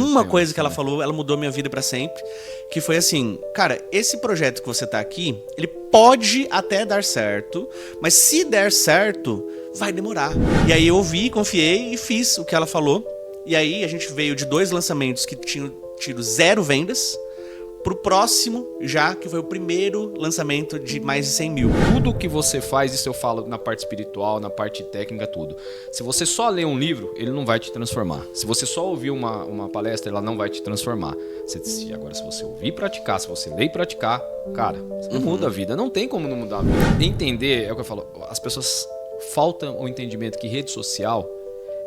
uma coisa que ela falou, ela mudou minha vida pra sempre, que foi assim, cara, esse projeto que você tá aqui, ele pode até dar certo, mas se der certo, vai demorar. E aí eu ouvi, confiei e fiz o que ela falou. E aí a gente veio de 2 lançamentos que tinham tido 0 vendas pro próximo já, que foi o primeiro lançamento de mais de 100 mil. Tudo que você faz, isso eu falo na parte espiritual, na parte técnica, tudo. Se você só lê um livro, ele não vai te transformar. Se você só ouvir uma palestra, ela não vai te transformar. Agora, se você ouvir e praticar, se você ler e praticar, cara, você não muda a vida. Não tem como não mudar a vida. Entender, é o que eu falo, as pessoas faltam o entendimento que rede social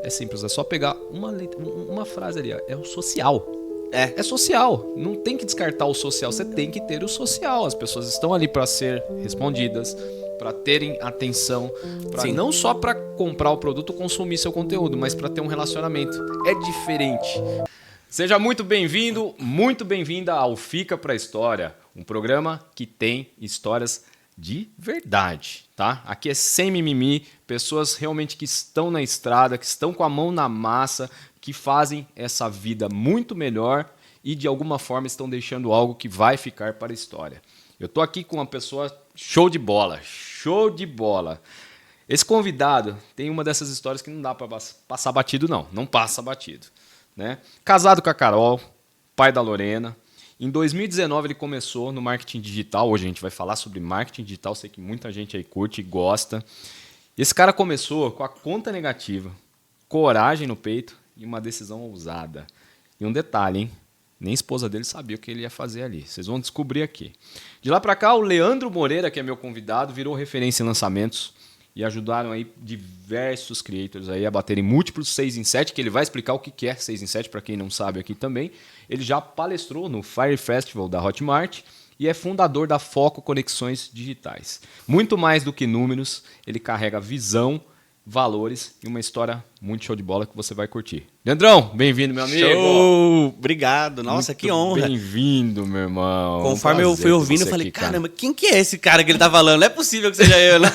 é simples, é só pegar uma frase ali, ó, é o social. É social, não tem que descartar o social, você tem que ter o social. As pessoas estão ali para ser respondidas, para terem atenção, não só para comprar o produto ou consumir seu conteúdo, mas para ter um relacionamento. É diferente. Seja muito bem-vindo, muito bem-vinda ao Fica Pra História, um programa que tem histórias de verdade, tá? Aqui é sem mimimi, pessoas realmente que estão na estrada, que estão com a mão na massa, que fazem essa vida muito melhor e de alguma forma estão deixando algo que vai ficar para a história. Eu tô aqui com uma pessoa show de bola, show de bola. Esse convidado tem uma dessas histórias que não dá para passar batido não passa batido, né? Casado com a Carol, pai da Lorena. Em 2019 ele começou no marketing digital. Hoje a gente vai falar sobre marketing digital, sei que muita gente aí curte e gosta. Esse cara começou com a conta negativa, coragem no peito e uma decisão ousada. E um detalhe, hein? Nem a esposa dele sabia o que ele ia fazer ali. Vocês vão descobrir aqui. De lá para cá, o Leandro Moreira, que é meu convidado, virou referência em lançamentos e ajudaram aí diversos creators aí a baterem múltiplos 6 em 7, que ele vai explicar o que é 6 em 7 para quem não sabe aqui também. Ele já palestrou no Fire Festival da Hotmart e é fundador da Foco Conexões Digitais. Muito mais do que números, ele carrega visão, valores e uma história muito show de bola que você vai curtir. Leandrão, bem-vindo, meu amigo. Show! Obrigado. Nossa, muito que honra. Bem-vindo, meu irmão. Conforme eu fui ouvindo, eu falei, caramba, quem que é esse cara que ele tá falando? Não é possível que seja eu, né?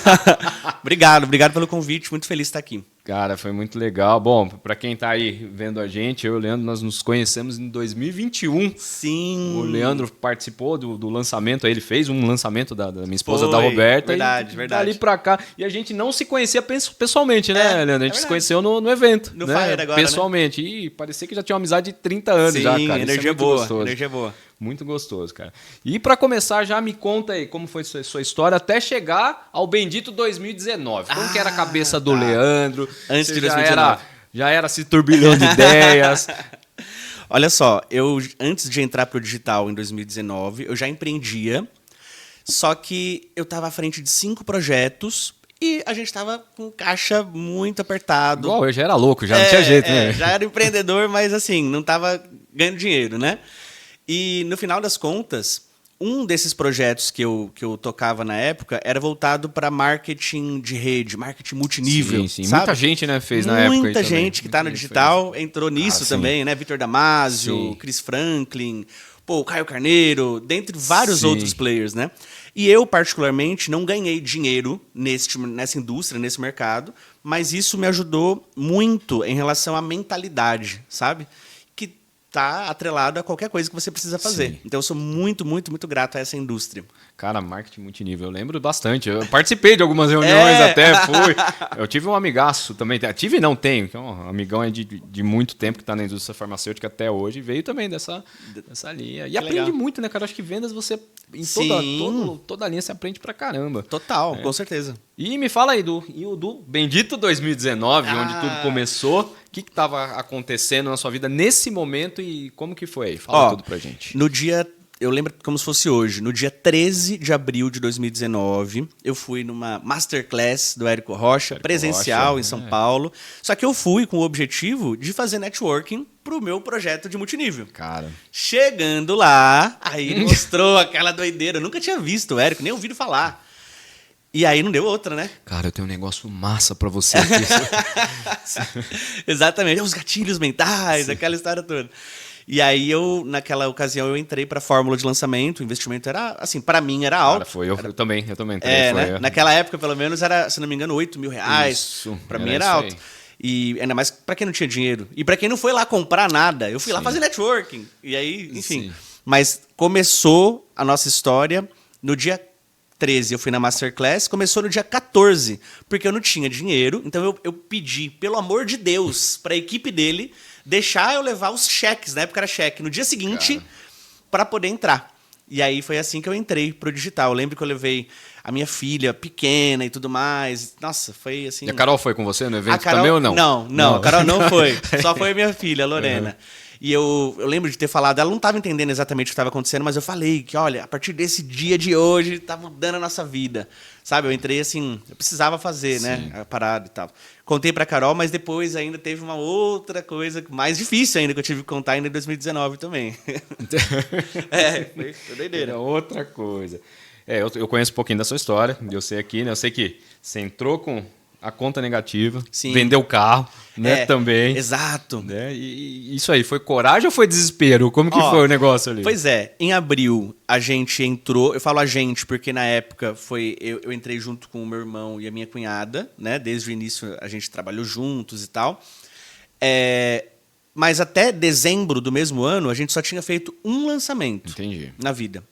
Obrigado pelo convite. Muito feliz de estar aqui. Cara, foi muito legal. Bom, pra quem tá aí vendo a gente, eu e o Leandro, nós nos conhecemos em 2021. Sim. O Leandro participou do lançamento, ele fez um lançamento da minha esposa, da Roberta. Verdade. Dali pra cá. E a gente não se conhecia pessoalmente, né, Leandro? A gente se conheceu no evento. No né? Fire agora, pessoalmente. Né? E parecia que já tinha uma amizade de 30 anos. Sim, já, cara. energia boa. Energia boa. Muito gostoso, cara. E pra começar, já me conta aí como foi sua história até chegar ao bendito 2019. Como que era a cabeça do Leandro? Antes de 2019. Já era se turbilhando ideias. Olha só, eu antes de entrar pro digital em 2019, eu já empreendia, só que eu estava à frente de 5 projetos e a gente estava com caixa muito apertado. Igual, eu já era louco, já não tinha jeito, né? Já era empreendedor, mas assim, não estava ganhando dinheiro, né? E no final das contas, um desses projetos que eu tocava na época era voltado para marketing de rede, marketing multinível. Sim. Sabe? Muita gente, né, fez na época. Muita gente que está no digital entrou nisso também, né? Vitor Damasio, Chris Franklin, o Caio Carneiro, dentre vários outros players, né? E eu, particularmente, não ganhei dinheiro nessa indústria, nesse mercado, mas isso me ajudou muito em relação à mentalidade, sabe? Que está atrelado a qualquer coisa que você precisa fazer. Então, eu sou muito, muito, muito grato a essa indústria. Cara, marketing multinível, eu lembro bastante. Eu participei de algumas reuniões até, fui. Eu tive um amigaço também. Tive e não tenho, que é um amigão de muito tempo que está na indústria farmacêutica até hoje. Veio também dessa linha. E aprende muito, né, cara? Acho que vendas você... Em toda a linha você aprende pra caramba. Total, com certeza. E me fala aí do bendito 2019, onde tudo começou. O que estava acontecendo na sua vida nesse momento e como que foi aí? Fala tudo pra gente. No dia... Eu lembro como se fosse hoje. No dia 13 de abril de 2019, eu fui numa masterclass do Érico Rocha, presencial em São Paulo. Só que eu fui com o objetivo de fazer networking pro meu projeto de multinível. Cara. Chegando lá, aí ele mostrou aquela doideira. Eu nunca tinha visto o Érico, nem ouvido falar. E aí não deu outra, né? Cara, eu tenho um negócio massa pra você aqui. Exatamente. Os gatilhos mentais, aquela história toda. E aí, naquela ocasião, eu entrei para a fórmula de lançamento. O investimento era, assim, para mim era alto. Cara, eu também. Né? Naquela época, pelo menos, era, se não me engano, R$8 mil. Para mim era alto. E ainda mais para quem não tinha dinheiro. E para quem não foi lá comprar nada, eu fui lá fazer networking. E aí, enfim. Sim. Mas começou a nossa história no dia 13, eu fui na Masterclass, começou no dia 14, porque eu não tinha dinheiro, então eu pedi, pelo amor de Deus, para a equipe dele deixar eu levar os cheques, na época era cheque, no dia seguinte, para poder entrar. E aí foi assim que eu entrei pro digital. Eu lembro que eu levei a minha filha pequena e tudo mais. Nossa, foi assim... E a Carol foi com você no evento Carol, também ou não? Não, a Carol não foi. Só foi a minha filha, a Lorena. Uhum. E eu lembro de ter falado, ela não estava entendendo exatamente o que estava acontecendo, mas eu falei que, olha, a partir desse dia de hoje, tá mudando a nossa vida. Sabe, eu entrei assim, eu precisava fazer, né, a parada e tal. Contei pra Carol, mas depois ainda teve uma outra coisa mais difícil ainda, que eu tive que contar ainda em 2019 também. Foi doideira. Outra coisa. Eu conheço um pouquinho da sua história, eu sei aqui, né, eu sei que você entrou com a conta negativa, vendeu o carro, né, também. Exato. Né? E isso aí, foi coragem ou foi desespero? Como que foi o negócio ali? Pois é, em abril a gente entrou, eu falo a gente porque na época eu entrei junto com o meu irmão e a minha cunhada, né, desde o início a gente trabalhou juntos e tal, mas até dezembro do mesmo ano a gente só tinha feito um lançamento na vida.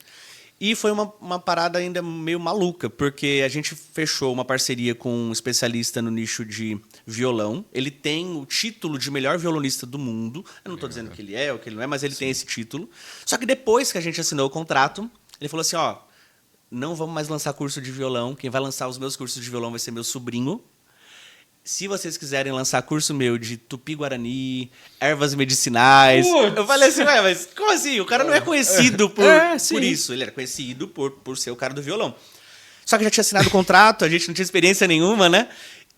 E foi uma parada ainda meio maluca, porque a gente fechou uma parceria com um especialista no nicho de violão. Ele tem o título de melhor violonista do mundo. Eu não estou dizendo que ele é ou que ele não é, mas ele tem esse título. Só que depois que a gente assinou o contrato, ele falou assim, não vamos mais lançar curso de violão. Quem vai lançar os meus cursos de violão vai ser meu sobrinho. Se vocês quiserem lançar curso meu de tupi-guarani, ervas medicinais... Eu falei assim, mas como assim? O cara não é conhecido por isso. Ele era conhecido por ser o cara do violão. Só que já tinha assinado o contrato, a gente não tinha experiência nenhuma, né?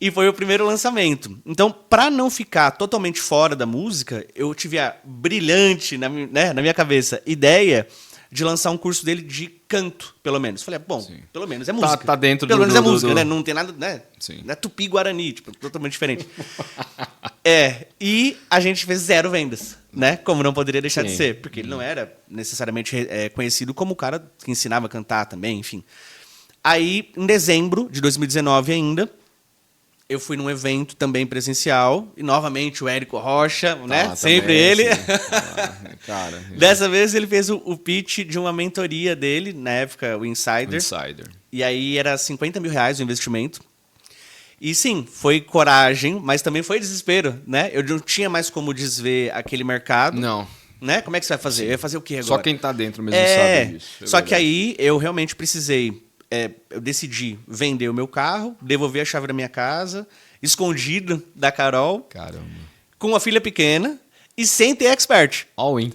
E foi o primeiro lançamento. Então, para não ficar totalmente fora da música, eu tive a brilhante, na minha cabeça, ideia de lançar um curso dele de canto, pelo menos. Falei, pelo menos é música. Tá dentro pelo menos é música, né? Não tem nada, né? Não é tupi-guarani, tipo, totalmente diferente. E a gente fez 0 vendas, né? Como não poderia deixar de ser, porque ele não era necessariamente conhecido como o cara que ensinava a cantar também, enfim. Aí, em dezembro de 2019 ainda, eu fui num evento também presencial, e novamente o Érico Rocha, né? Sempre ele. Cara, Dessa vez ele fez o pitch de uma mentoria dele, na época, o Insider. E aí era R$50 mil o investimento. E sim, foi coragem, mas também foi desespero, né? Eu não tinha mais como desver aquele mercado. Não. Né? Como é que você vai fazer? Eu ia fazer o quê agora? Só quem tá dentro mesmo sabe disso. Só que aí eu realmente precisei... eu decidi vender o meu carro, devolver a chave da minha casa, escondido da Carol. Caramba. Com uma filha pequena e sem ter expert. All in.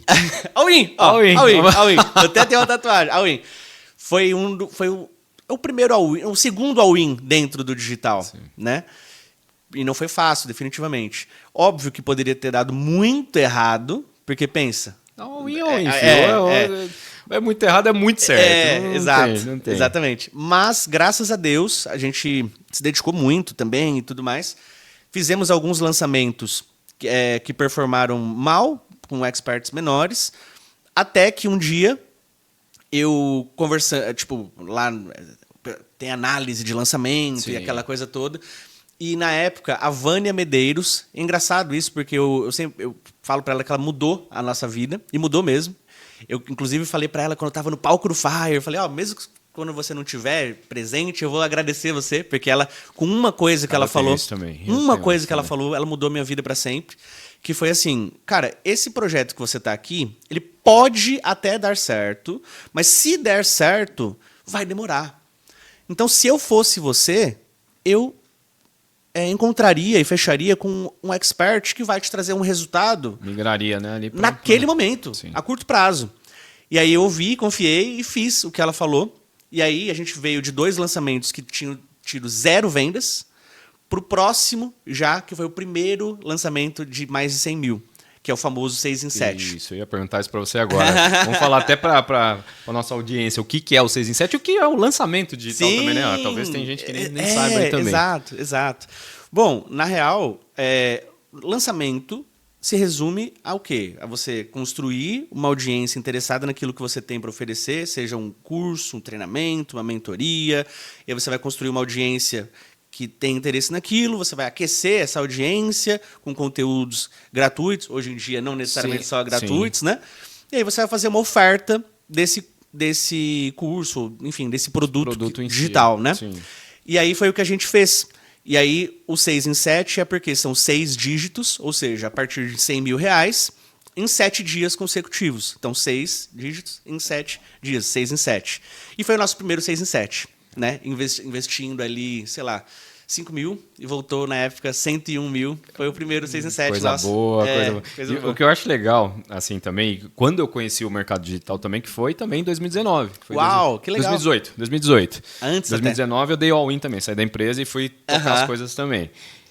All in. All in. Eu até tenho uma tatuagem. All in. Foi o primeiro all in, o segundo all in dentro do digital, né? E não foi fácil, definitivamente. Óbvio que poderia ter dado muito errado, porque pensa... All in, é muito errado, é muito certo. Não tem. Exatamente. Mas, graças a Deus, a gente se dedicou muito também e tudo mais. Fizemos alguns lançamentos que performaram mal, com experts menores, até que um dia eu conversando, tipo, lá tem análise de lançamento e aquela coisa toda. E na época, a Vânia Medeiros, é engraçado isso, porque eu falo para ela que ela mudou a nossa vida, e mudou mesmo. Eu, inclusive, falei para ela quando eu estava no palco do Fire, eu falei, mesmo quando você não estiver presente, eu vou agradecer você, porque ela, com uma coisa que ela falou, ela falou, ela mudou minha vida para sempre, que foi assim, cara, esse projeto que você tá aqui, ele pode até dar certo, mas se der certo, vai demorar. Então, se eu fosse você, eu encontraria e fecharia com um expert que vai te trazer um resultado... Migraria, né? Ali naquele momento, a curto prazo. E aí eu ouvi, confiei e fiz o que ela falou. E aí a gente veio de 2 lançamentos que tinham tido 0 vendas para o próximo já, que foi o primeiro lançamento de mais de 100 mil, que é o famoso 6 em 7. Isso, eu ia perguntar isso para você agora. Vamos falar até para a nossa audiência o que é o 6 em 7 e o que é o lançamento digital também, né? Talvez tem gente que nem saiba aí também. Exato. Bom, na real, lançamento se resume ao quê? A você construir uma audiência interessada naquilo que você tem para oferecer, seja um curso, um treinamento, uma mentoria, e aí você vai construir uma audiência que tem interesse naquilo, você vai aquecer essa audiência com conteúdos gratuitos, hoje em dia não necessariamente só gratuitos, né? E aí você vai fazer uma oferta desse curso, enfim, desse produto digital, né? Sim. E aí foi o que a gente fez. E aí o 6 em 7 é porque são 6 dígitos, ou seja, a partir de R$100 mil, em 7 dias consecutivos. Então, 6 dígitos em 7 dias, 6 em 7. E foi o nosso primeiro 6 em 7, né? Investindo ali, sei lá, 5 mil e voltou na época 101 mil. Foi o primeiro 6 em 7. Coisa nossa. boa, coisa boa. O que eu acho legal, assim, também, quando eu conheci o mercado digital também, que foi também em 2019. Uau, que legal. 2018. Antes 2019 até. eu dei all-in também, saí da empresa e fui tocar as coisas também.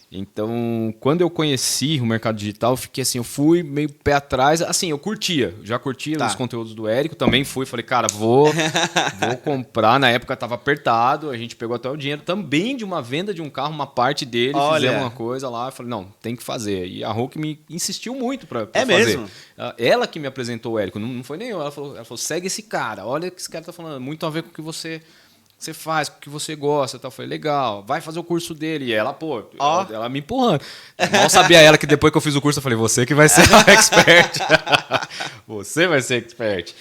Então, quando eu conheci o mercado digital, eu fiquei assim, eu fui meio pé atrás. Assim, eu já curtia os conteúdos do Érico, também falei, cara, vou comprar. Na época estava apertado, a gente pegou até o dinheiro também de uma venda de um carro, uma parte dele, fizemos uma coisa lá, eu falei, não, tem que fazer. E a Hulk me insistiu muito para fazer. Mesmo? Ela que me apresentou o Érico, não foi nem eu. Ela falou, segue esse cara, olha o que esse cara tá falando, muito a ver com o que você faz, com o que você gosta, tal. Foi legal, vai fazer o curso dele. E ela, ela me empurrando. Mal sabia ela que depois que eu fiz o curso, eu falei, você que vai ser a expert. Você vai ser expert.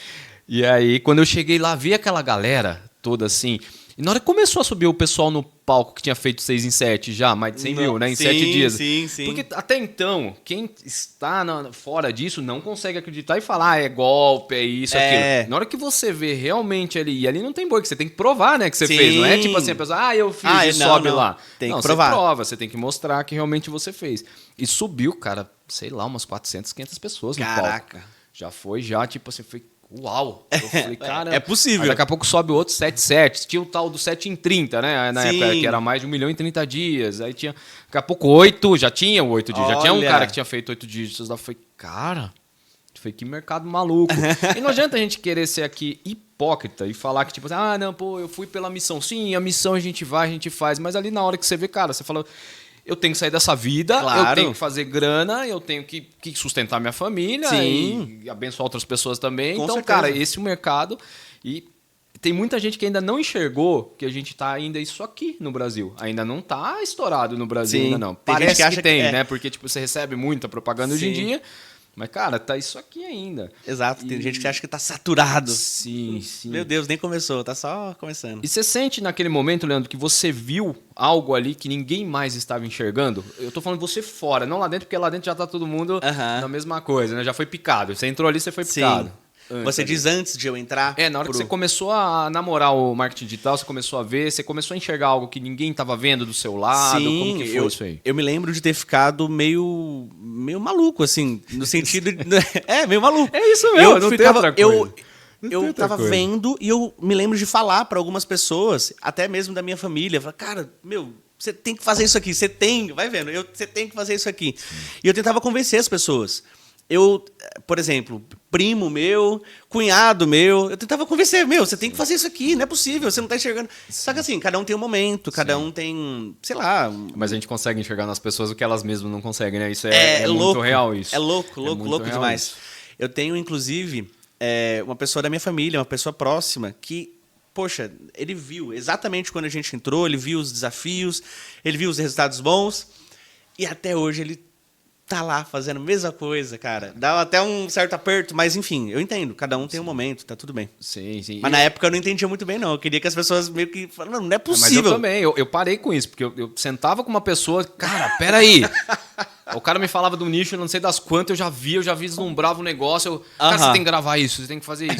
E aí, quando eu cheguei lá, vi aquela galera toda assim. E na hora que começou a subir o pessoal no palco que tinha feito 6 em 7 já, mais de 100 mil, né? Em 7 dias. Sim. Porque até então, quem está fora disso não consegue acreditar e falar, é golpe, é isso, aquilo. Na hora que você vê realmente ali, e ali não tem boi, que você tem que provar, né, que você fez. Não é tipo assim, a pessoa, eu fiz e sobe lá. Tem que provar. Você prova, você tem que mostrar que realmente você fez. E subiu, cara, sei lá, umas 400, 500 pessoas no palco. Caraca. Já foi, tipo assim, foi... Uau! Eu falei, cara, é possível. Mas daqui a pouco sobe outro 7-7. Tinha o tal do 7 em 30, né? Na época, que era mais de 1 milhão em 30 dias. Aí tinha, daqui a pouco, 8. Já tinha o 8 dias. Já tinha um cara que tinha feito 8 dígitos. Eu falei, cara, que mercado maluco. E não adianta a gente querer ser aqui hipócrita e falar que, tipo, eu fui pela missão. Sim, a missão a gente faz. Mas ali na hora que você vê, cara, você fala... Eu tenho que sair dessa vida, eu tenho que fazer grana, eu tenho que sustentar minha família e abençoar outras pessoas também. Então, cara, esse é o mercado. E tem muita gente que ainda não enxergou que a gente tá ainda isso aqui no Brasil. Ainda não tá estourado no Brasil, ainda não. Parece que tem, né? Porque tipo, você recebe muita propaganda hoje em dia. Mas, cara, tá isso aqui ainda. Exato, tem gente que acha que tá saturado. Sim. Meu Deus, nem começou, tá só começando. E você sente naquele momento, Leandro, que você viu algo ali que ninguém mais estava enxergando? Eu tô falando você fora, não lá dentro, porque lá dentro já tá todo mundo na mesma coisa, né? Já foi picado. Você entrou ali, você foi picado. Você diz antes de eu entrar? Na hora que você começou a namorar o marketing digital, você começou a ver, você começou a enxergar algo que ninguém estava vendo do seu lado. Sim, como que foi isso aí? Eu me lembro de ter ficado meio maluco, assim, no sentido... meio maluco. É isso mesmo, não tem outra coisa. Eu tava vendo e eu me lembro de falar para algumas pessoas, até mesmo da minha família, falar, cara, você tem que fazer isso aqui, vai vendo, você tem que fazer isso aqui. E eu tentava convencer as pessoas. Por exemplo, primo meu, cunhado meu, eu tentava convencer, você tem que fazer isso aqui, não é possível, você não tá enxergando. Só que assim, cada um tem um momento, cada um tem, sei lá... Mas a gente consegue enxergar nas pessoas o que elas mesmas não conseguem, né? Isso é louco, muito real, isso. É louco demais. Isso. Eu tenho, inclusive, uma pessoa da minha família, uma pessoa próxima, que, poxa, ele viu exatamente quando a gente entrou, ele viu os desafios, ele viu os resultados bons, e até hoje ele tá lá fazendo a mesma coisa, cara. Dá até um certo aperto, mas enfim, eu entendo. Cada um tem um momento, tá tudo bem. Sim. Mas na época eu não entendia muito bem, não. Eu queria que as pessoas meio que falassem, não é possível. Mas eu também, eu parei com isso, porque eu sentava com uma pessoa, cara, peraí. O cara me falava do nicho, não sei das quantas, eu já vislumbrava o negócio. Cara, você tem que gravar isso, você tem que fazer isso.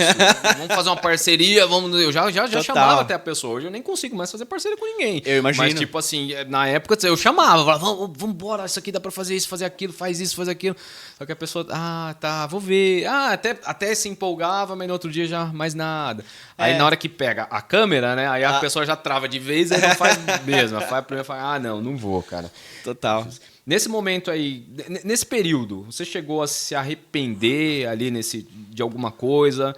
Vamos fazer uma parceria, eu já chamava até a pessoa. Hoje eu nem consigo mais fazer parceria com ninguém. Eu imagino. Mas, tipo assim, na época eu chamava, falava, vamos embora, isso aqui dá pra fazer isso, fazer aquilo, faz isso, faz aquilo. Só que a pessoa, tá, vou ver. Até se empolgava, mas no outro dia já mais nada. Aí na hora que pega a câmera, né, aí a pessoa já trava de vez, aí não faz mesmo. Faz primeiro, fala, não vou, cara. Total. Nesse momento aí, nesse período, você chegou a se arrepender ali de alguma coisa?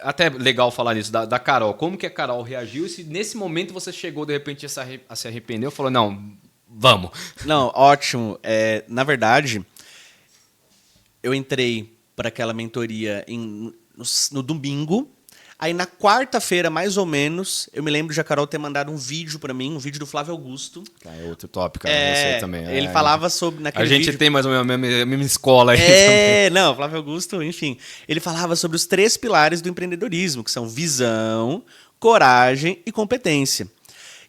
Até legal falar nisso, da Carol. Como que a Carol reagiu? E se nesse momento você chegou, de repente, a se arrepender? Ou falou, não, vamos. Não, ótimo. Na verdade, eu entrei para aquela mentoria no domingo. Aí na quarta-feira, mais ou menos, eu me lembro de a Carol ter mandado um vídeo pra mim, um vídeo do Flávio Augusto. É outro tópico, esse também. Ele falava sobre naquele A gente vídeo... tem mais ou menos a mesma escola aí também. Não, Flávio Augusto, enfim. Ele falava sobre os 3 pilares do empreendedorismo, que são visão, coragem e competência.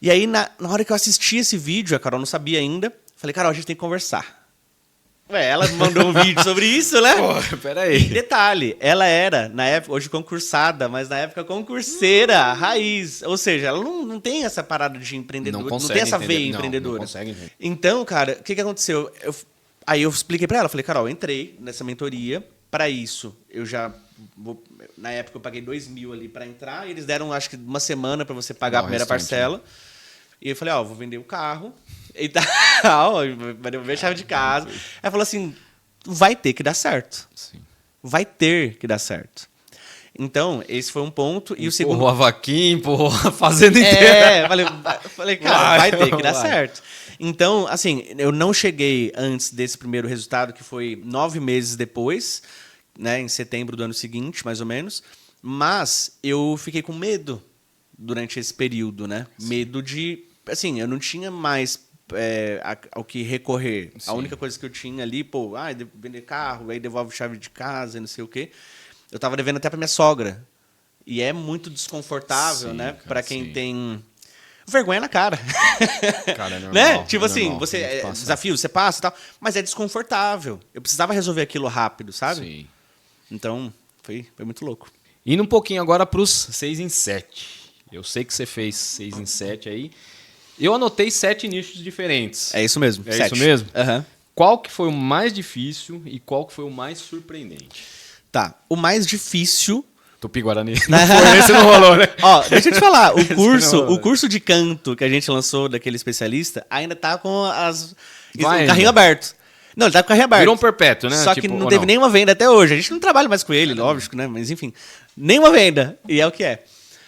E aí, na hora que eu assisti esse vídeo, a Carol não sabia ainda, falei, Carol, a gente tem que conversar. Ela mandou um vídeo sobre isso, né? Pô, peraí. E detalhe, ela era, na época, hoje concursada, mas na época concurseira, raiz. Ou seja, ela não tem essa parada de empreendedor, não tem essa veia empreendedora. Não consegue entender. Então, cara, o que aconteceu? Aí eu expliquei pra ela, falei, Carol, eu entrei nessa mentoria, pra isso, eu já... Na época eu paguei 2.000 ali pra entrar, e eles deram, acho que, uma semana pra você pagar a primeira parcela. Né? E eu falei, vou vender o carro e tal, vai devolver a chave de casa. Ela falou assim, vai ter que dar certo. Sim. Vai ter que dar certo. Então, esse foi um ponto. E o segundo... Empurrou a vaquinha, empurrou a fazenda inteira. Falei, cara, vai ter que dar certo. Então, assim, eu não cheguei antes desse primeiro resultado, que foi 9 meses depois, né, em setembro do ano seguinte, mais ou menos. Mas eu fiquei com medo durante esse período, né? Sim. Medo de... Assim, eu não tinha mais ao que recorrer. Sim. A única coisa que eu tinha ali, vender carro, aí devolve chave de casa, não sei o quê. Eu tava devendo até pra minha sogra. E é muito desconfortável, sim, né? Cara, pra quem tem vergonha na cara. Cara, é normal, né? Tipo é assim, normal, você desafio, você passa e tal, mas é desconfortável. Eu precisava resolver aquilo rápido, sabe? Sim. Então, foi muito louco. Indo um pouquinho agora pros 6 em 7. Eu sei que você fez 6 em 7 aí. Eu anotei 7 nichos diferentes. É isso mesmo. É 7. isso mesmo? Uhum. Qual que foi o mais difícil e qual que foi o mais surpreendente? Tá. O mais difícil... Tupi-Guarani. Não foi, esse não rolou, né? Ó, deixa eu te falar. O curso de canto que a gente lançou daquele especialista ainda tá com o carrinho aberto. Não, ele tá com o carrinho aberto. Virou um perpétuo, né? Só que não teve nenhuma venda até hoje. A gente não trabalha mais com ele, lógico, né? Mas enfim, nenhuma venda. E é o que é.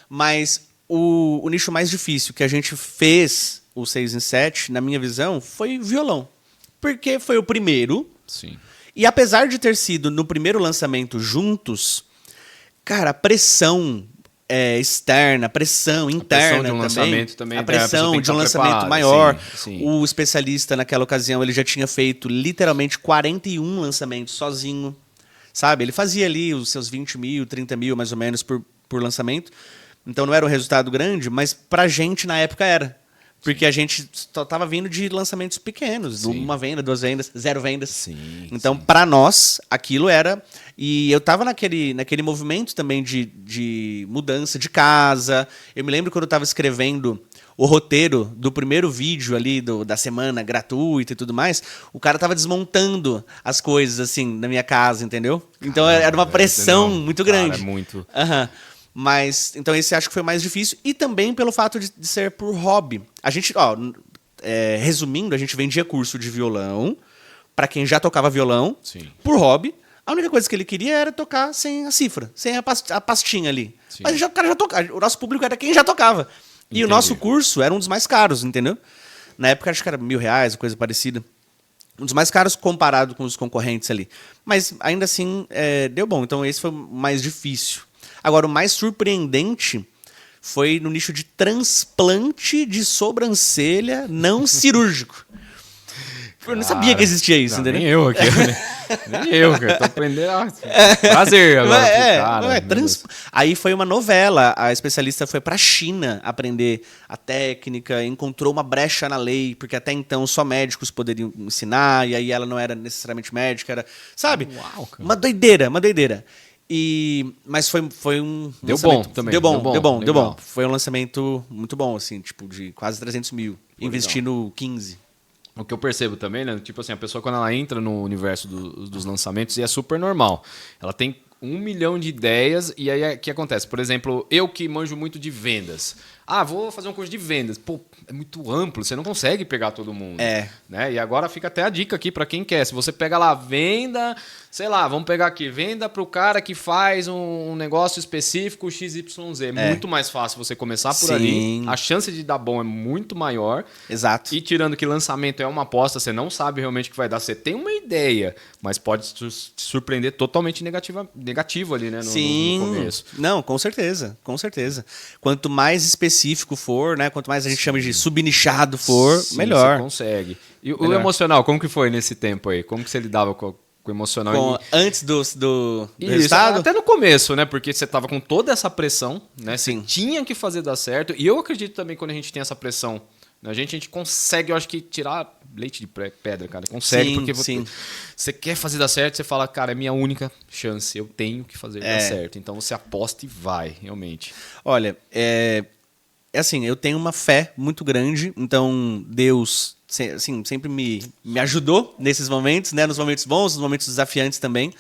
Mas o nicho mais difícil que a gente fez, o 6 em 7, na minha visão, foi violão. Porque foi o primeiro. Sim. E apesar de ter sido no primeiro lançamento juntos, cara, a pressão externa, a pressão interna de um lançamento também. A pressão de um lançamento maior. Sim. O especialista, naquela ocasião, ele já tinha feito literalmente 41 lançamentos sozinho. Sabe? Ele fazia ali os seus 20 mil, 30 mil, mais ou menos, por lançamento. Então não era um resultado grande, mas pra gente na época era. Porque a gente só estava vindo de lançamentos pequenos, sim, uma venda, 2 vendas, 0 vendas. Sim, então, para nós, aquilo era... E eu estava naquele movimento também de mudança de casa. Eu me lembro quando eu estava escrevendo o roteiro do primeiro vídeo ali da semana gratuita e tudo mais, o cara estava desmontando as coisas, assim, na minha casa, entendeu? Então, era uma pressão muito grande. Cara, muito... Aham. Mas, então esse acho que foi mais difícil. E também pelo fato de ser por hobby. A gente, resumindo, a gente vendia curso de violão para quem já tocava violão, sim, por hobby. A única coisa que ele queria era tocar sem a cifra, sem a pastinha ali. Sim. Mas o cara já tocava. O nosso público era quem já tocava. Entendi. E o nosso curso era um dos mais caros, entendeu? Na época acho que era R$1.000, coisa parecida. Um dos mais caros comparado com os concorrentes ali. Mas ainda assim, deu bom. Então esse foi o mais difícil. Agora, o mais surpreendente foi no nicho de transplante de sobrancelha não cirúrgico. Eu não sabia que existia isso, entendeu? Nem eu aqui. Nem eu, cara. Tô aprendendo. Prazer agora. Aí foi uma novela. A especialista foi pra China aprender a técnica, encontrou uma brecha na lei, porque até então só médicos poderiam ensinar, e aí ela não era necessariamente médica, era... Sabe? Uau, cara. Uma doideira. Mas foi um deu lançamento... bom também. Deu bom. Foi um lançamento muito bom, assim, tipo, de quase 300 mil. Investindo 15. O que eu percebo também, né? Tipo assim, a pessoa quando ela entra no universo dos lançamentos, e é super normal. Ela tem 1 milhão de ideias, e aí o que acontece? Por exemplo, eu que manjo muito de vendas. vou fazer um curso de vendas. Pô, é muito amplo, você não consegue pegar todo mundo. Né? E agora fica até a dica aqui para quem quer. Se você pega lá, venda, sei lá, vamos pegar aqui, venda para o cara que faz um negócio específico XYZ. É muito mais fácil você começar por ali. A chance de dar bom é muito maior. Exato. E tirando que lançamento é uma aposta, você não sabe realmente o que vai dar. Você tem uma ideia, mas pode te surpreender totalmente negativo ali, né? No começo. Não, com certeza, com certeza. Quanto mais específico for, né? Quanto mais a gente chama de subnichado for, melhor. Você consegue. E o emocional, como que foi nesse tempo aí? Como que você lidava com o emocional? Antes do resultado? Até no começo, né? Porque você tava com toda essa pressão, né? Sim. Você tinha que fazer dar certo. E eu acredito também quando a gente tem essa pressão, a gente consegue, eu acho que, tirar leite de pedra, cara. Consegue, porque você quer fazer dar certo, você fala, cara, é minha única chance, eu tenho que fazer dar certo. Então você aposta e vai, realmente. Olha, assim, eu tenho uma fé muito grande, então Deus assim, sempre me ajudou nesses momentos, né? Nos momentos bons, nos momentos desafiantes também.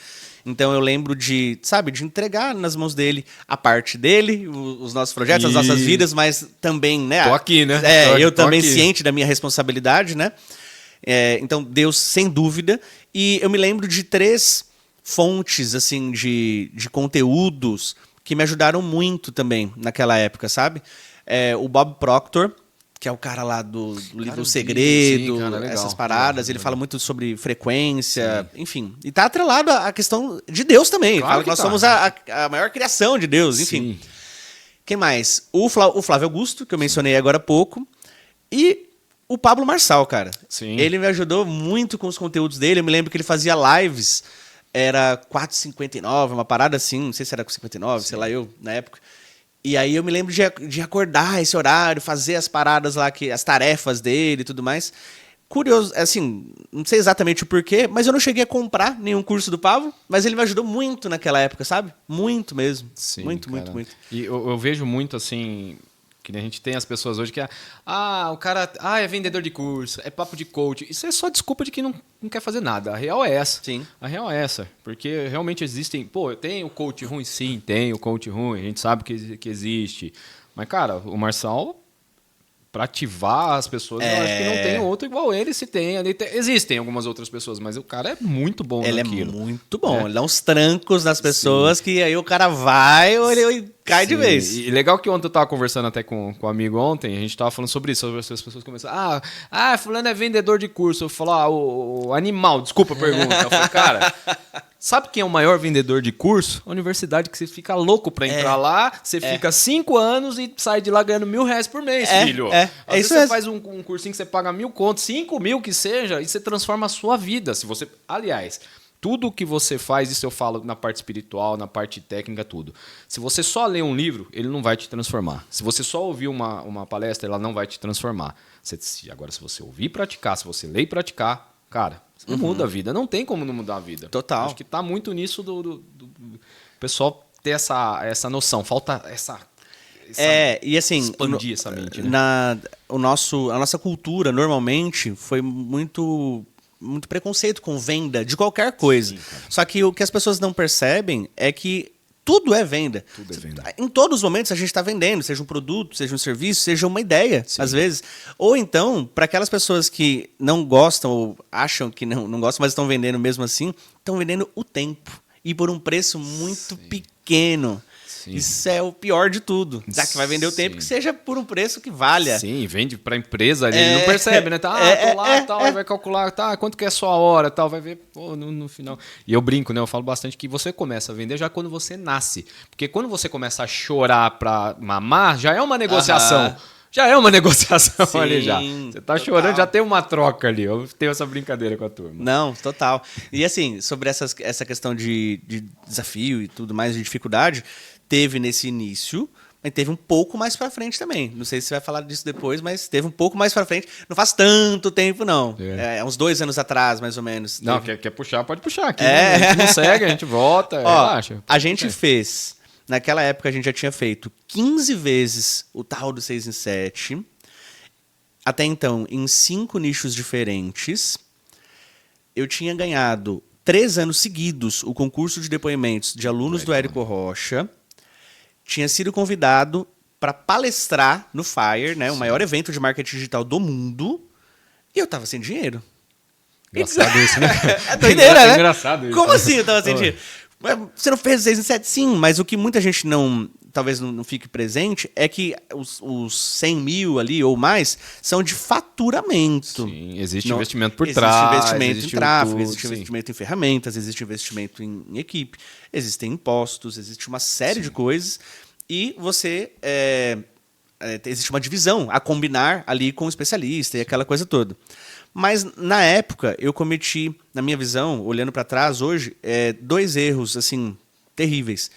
Então eu lembro de entregar nas mãos dele a parte dele, os nossos projetos, as nossas vidas, mas também, né? Tô aqui, né? Eu também ciente da minha responsabilidade, né? Então Deus, sem dúvida. E eu me lembro de 3 fontes, assim, de conteúdos que me ajudaram muito também naquela época, sabe? O Bob Proctor, que é o cara lá do livro O Segredo, essas paradas. Ele fala muito sobre frequência, enfim. E tá atrelado à questão de Deus também. Fala que nós somos a maior criação de Deus, enfim. Quem mais? O Flávio Augusto, que eu mencionei agora há pouco. E o Pablo Marçal, cara. Sim. Ele me ajudou muito com os conteúdos dele. Eu me lembro que ele fazia lives, era 4h59, uma parada assim, não sei se era 4h59, sei lá eu, na época. E aí eu me lembro de acordar esse horário, fazer as paradas lá, as tarefas dele e tudo mais. Curioso, assim, não sei exatamente o porquê, mas eu não cheguei a comprar nenhum curso do Pablo, mas ele me ajudou muito naquela época, sabe? Muito mesmo. Sim, muito, cara. muito, muito. E eu vejo muito, assim, que a gente tem as pessoas hoje que o cara é vendedor de curso, é papo de coach. Isso é só desculpa de quem não quer fazer nada. A real é essa. Sim. A real é essa. Porque realmente existem... Pô, tem o coach ruim? Sim, tem o coach ruim. A gente sabe que existe. Mas, cara, o Marçal, para ativar as pessoas, eu acho que não tem outro igual ele. Se tem ali, existem algumas outras pessoas, mas o cara é muito bom naquilo. Ele é muito bom. Ele dá uns trancos nas pessoas que aí o cara vai ou ele cai de vez. E legal que ontem eu tava conversando até com um amigo ontem, a gente tava falando sobre isso, sobre as pessoas começaram, fulano é vendedor de curso. Eu falo, o animal, desculpa a pergunta. Eu falei, cara, sabe quem é o maior vendedor de curso? A universidade, que você fica louco pra entrar lá, você fica 5 anos e sai de lá ganhando R$1.000 por mês, filho. Às vezes você faz um cursinho que você paga 1.000 contos, 5.000 que seja, e você transforma a sua vida. Se você, aliás, tudo que você faz, isso eu falo na parte espiritual, na parte técnica, tudo. Se você só lê um livro, ele não vai te transformar. Se você só ouvir uma palestra, ela não vai te transformar. Agora, se você ouvir e praticar, se você ler e praticar, cara, você não muda a vida. Não tem como não mudar a vida. Total. Acho que tá muito nisso do pessoal ter essa noção. Falta essa e assim, expandir essa mente, né? A nossa cultura, normalmente, foi muito preconceito com venda de qualquer coisa. Sim, só que o que as pessoas não percebem é que tudo é venda. Tudo é venda. Em todos os momentos a gente está vendendo, seja um produto, seja um serviço, seja uma ideia, às vezes. Ou então, para aquelas pessoas que não gostam ou acham que não gostam, mas estão vendendo mesmo assim, estão vendendo o tempo. E por um preço muito pequeno. Sim. Isso é o pior de tudo. Já que vai vender o tempo, que seja por um preço que valha. Sim, vende pra empresa ali, ele não percebe, né? Tô lá, tal, vai calcular, quanto que é a sua hora, tal, vai ver, pô, no final. E eu brinco, né? Eu falo bastante que você começa a vender já quando você nasce. Porque quando você começa a chorar pra mamar, já é uma negociação. Já é uma negociação ali já. Você tá chorando, já tem uma troca ali. Eu tenho essa brincadeira com a turma. Não, total. E assim, sobre essa questão de desafio e tudo mais, de dificuldade, teve nesse início, mas teve um pouco mais pra frente também. Não sei se você vai falar disso depois, mas teve um pouco mais pra frente. Não faz tanto tempo, não. Uns 2 anos atrás, mais ou menos. Não, quer puxar, pode puxar aqui. Né? A gente não segue, a gente volta, relaxa. A gente fez... Naquela época a gente já tinha feito 15 vezes o tal do 6 em 7. Até então, em 5 nichos diferentes. Eu tinha ganhado 3 anos seguidos o concurso de depoimentos de alunos do Érico Rocha. Tinha sido convidado para palestrar no FIRE, né? O maior evento de marketing digital do mundo. E eu tava sem dinheiro. Engraçado isso, né? É doideira, né? Engraçado isso. Como assim eu tava sem dinheiro? Você não fez 6 em 7? Sim, mas o que muita gente talvez não fique presente é que os 100 mil ali ou mais são de faturamento. Sim, existe investimento por trás. Existe investimento em tráfego, existe investimento em ferramentas, existe investimento em equipe, existem impostos, existe uma série de coisas e você... existe uma divisão a combinar ali com o especialista e aquela coisa toda. Mas, na época, eu cometi, na minha visão, olhando para trás hoje, 2 erros assim terríveis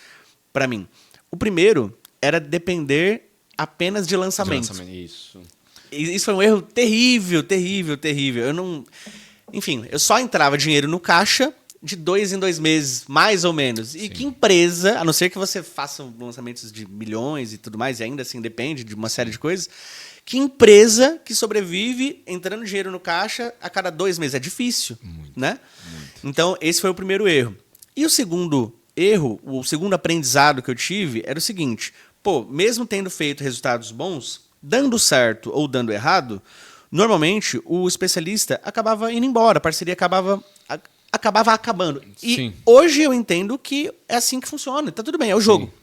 para mim. O primeiro era depender apenas de lançamento. Isso. Isso foi um erro terrível, terrível, terrível. Eu não... Enfim, eu só entrava dinheiro no caixa de 2 em 2 meses, mais ou menos. E que empresa, a não ser que você faça lançamentos de milhões e tudo mais, e ainda assim depende de uma série de coisas, que empresa que sobrevive entrando dinheiro no caixa a cada 2 meses? É difícil, né? Muito. Então, esse foi o primeiro erro. E o segundo erro, o segundo aprendizado que eu tive era o seguinte, mesmo tendo feito resultados bons, dando certo ou dando errado, normalmente o especialista acabava indo embora, a parceria acabava acabando. E hoje eu entendo que é assim que funciona, tá tudo bem, é o jogo.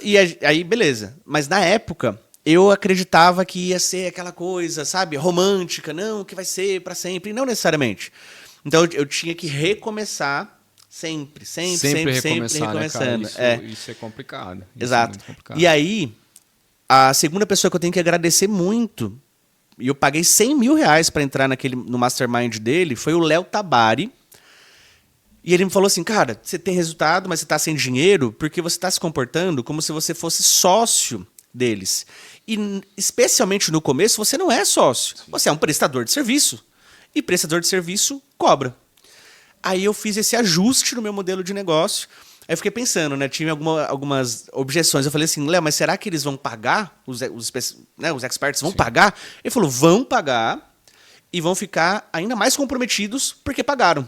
E aí, beleza. Mas na época, eu acreditava que ia ser aquela coisa, sabe, romântica, não, que vai ser para sempre, não necessariamente. Então eu tinha que recomeçar sempre recomeçando. Né, isso é complicado. Exato. É muito complicado. E aí, a segunda pessoa que eu tenho que agradecer muito, e eu paguei 100 mil reais para entrar no mastermind dele, foi o Léo Tabari. E ele me falou assim, cara, você tem resultado, mas você está sem dinheiro porque você está se comportando como se você fosse sócio deles. E especialmente no começo, você não é sócio. Você é um prestador de serviço. E prestador de serviço cobra. Aí eu fiz esse ajuste no meu modelo de negócio. Aí eu fiquei pensando, né? Tinha algumas objeções. Eu falei assim, Léo, mas será que eles vão pagar? Os experts vão pagar? Ele falou, vão pagar e vão ficar ainda mais comprometidos porque pagaram.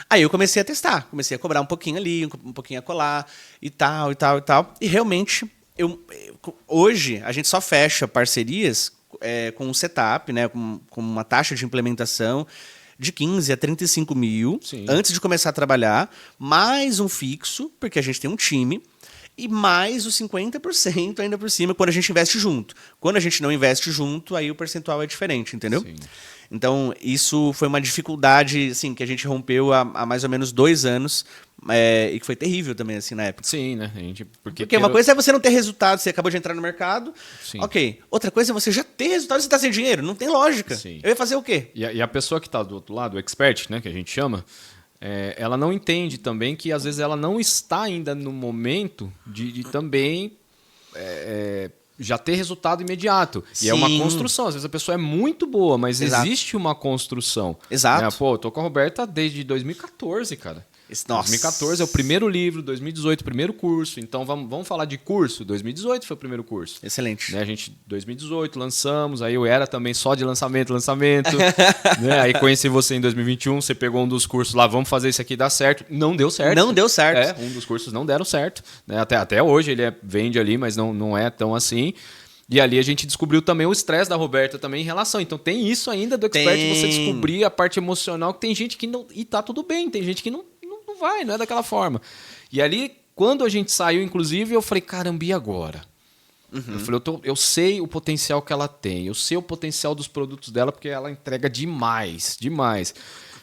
Aí eu comecei a testar. Comecei a cobrar um pouquinho ali, um pouquinho a colar e tal, e tal, e tal. E realmente, hoje, a gente só fecha parcerias com um setup, né? Com uma taxa de implementação de 15 a 35 mil antes de começar a trabalhar, mais um fixo, porque a gente tem um time, e mais os 50% ainda por cima quando a gente investe junto. Quando a gente não investe junto, aí o percentual é diferente, entendeu? Sim. Então, isso foi uma dificuldade assim, que a gente rompeu há mais ou menos 2 anos, e que foi terrível também assim, na época. Sim, né? Porque uma coisa é você não ter resultado, você acabou de entrar no mercado, ok. Outra coisa é você já ter resultado e você está sem dinheiro. Não tem lógica. Sim. Eu ia fazer o quê? E a pessoa que está do outro lado, o expert, né, que a gente chama, ela não entende também que às vezes ela não está ainda no momento de também... já ter resultado imediato. Sim. E é uma construção. Às vezes a pessoa é muito boa, mas existe uma construção. Exato. Né? Eu tô com a Roberta desde 2014, cara. Nossa. 2014 é o primeiro livro, 2018 o primeiro curso. Então vamos falar de curso. 2018 foi o primeiro curso. Excelente. Né? A gente, 2018, lançamos. Aí eu era também só de lançamento. Né? Aí conheci você em 2021. Você pegou um dos cursos lá, vamos fazer isso aqui dar certo. Não deu certo. Não deu certo. Um dos cursos não deram certo. Né? Até hoje ele vende ali, mas não é tão assim. E ali a gente descobriu também o estresse da Roberta também em relação. Então tem isso ainda do expert, você descobrir a parte emocional, que tem gente que não... E tá tudo bem, tem gente que não vai, não é daquela forma. E ali, quando a gente saiu, inclusive, eu falei, caramba, e agora? Eu falei, eu sei o potencial que ela tem, eu sei o potencial dos produtos dela, porque ela entrega demais.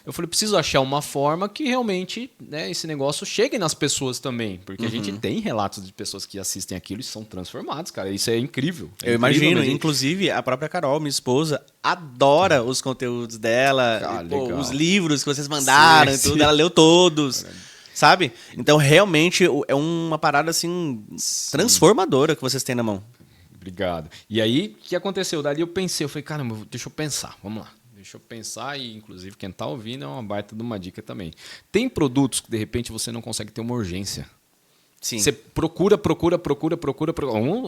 Eu falei, preciso achar uma forma que realmente, né, esse negócio chegue nas pessoas também. Porque a gente tem relatos de pessoas que assistem aquilo e são transformados, cara. Isso é incrível. Eu imagino. Inclusive, a própria Carol, minha esposa, adora os conteúdos dela. Os livros que vocês mandaram e tudo. Ela leu todos. Sabe? Então, realmente, é uma parada, assim, transformadora que vocês têm na mão. Obrigado. E aí, o que aconteceu? Dali eu pensei, eu falei, caramba, deixa eu pensar. Vamos lá. Deixa eu pensar e, inclusive, quem está ouvindo é uma baita de uma dica também. Tem produtos que, de repente, você não consegue ter uma urgência. Sim. Você procura.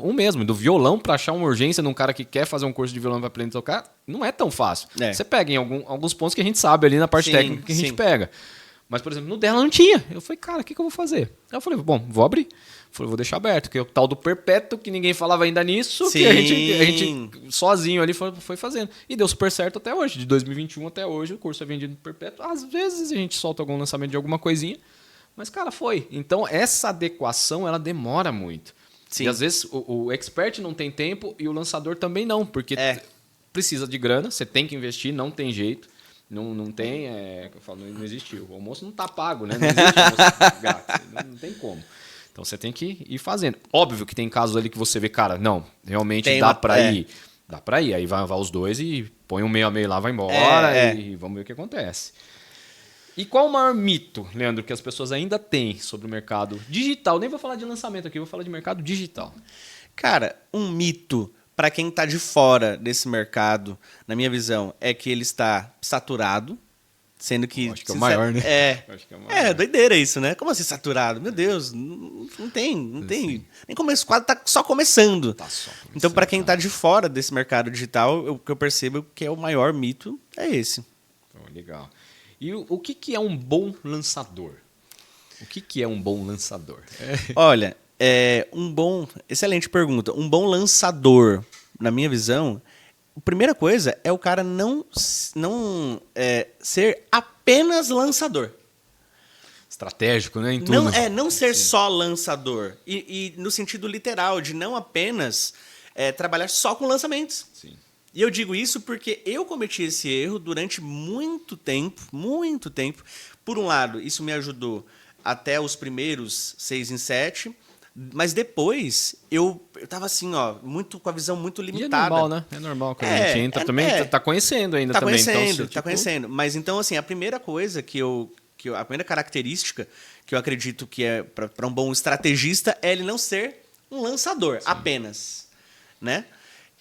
Um mesmo, do violão para achar uma urgência num cara que quer fazer um curso de violão para aprender a tocar, não é tão fácil. Você pega em alguns pontos que a gente sabe ali na parte técnica que a gente pega. Mas, por exemplo, no dela não tinha. Eu falei, cara, o que eu vou fazer? Aí eu falei, bom, vou abrir. Falei, vou deixar aberto, que é o tal do perpétuo, que ninguém falava ainda nisso, Sim. que a gente sozinho ali foi fazendo. E deu super certo até hoje. De 2021 até hoje, o curso é vendido perpétuo. Às vezes a gente solta algum lançamento de alguma coisinha, mas, cara, foi. Então, essa adequação, ela demora muito. Sim. E, às vezes, o expert não tem tempo e o lançador também não, porque precisa de grana, você tem que investir, não tem jeito. Não tem, eu falo, não existe. O almoço não está pago, né? Não existe almoço grátis, não tem como. Então você tem que ir fazendo. Óbvio que tem casos ali que você vê, cara, não, realmente dá para ir. Dá para ir. Aí vai os dois e põe um meio a meio lá, vai embora e vamos ver o que acontece. E qual o maior mito, Leandro, que as pessoas ainda têm sobre o mercado digital? Nem vou falar de lançamento aqui, vou falar de mercado digital. Cara, um mito para quem está de fora desse mercado, na minha visão, é que ele está saturado, sendo que... Acho que é o maior, né? Acho que é o maior. É, doideira isso, né? Como assim saturado? Meu Deus, não tem. Nem começo, quase tá só começando. Então, para quem está de fora desse mercado digital, o que eu percebo que é o maior mito é esse. Legal. E o que é um bom lançador? O que é um bom lançador? Olha... excelente pergunta. Um bom lançador, na minha visão, a primeira coisa é o cara não ser apenas lançador. Estratégico, né? Em tudo. Não ser só lançador. E no sentido literal, de não apenas trabalhar só com lançamentos. Sim. E eu digo isso porque eu cometi esse erro durante muito tempo. Por um lado, isso me ajudou até os primeiros 6 em 7. Mas depois, eu tava assim, ó, com a visão muito limitada. E é normal, né? É normal quando a gente entra também, tá conhecendo ainda também. Tá conhecendo. Mas então, assim, a primeira coisa a primeira característica que eu acredito que é para um bom estrategista é ele não ser um lançador apenas, né?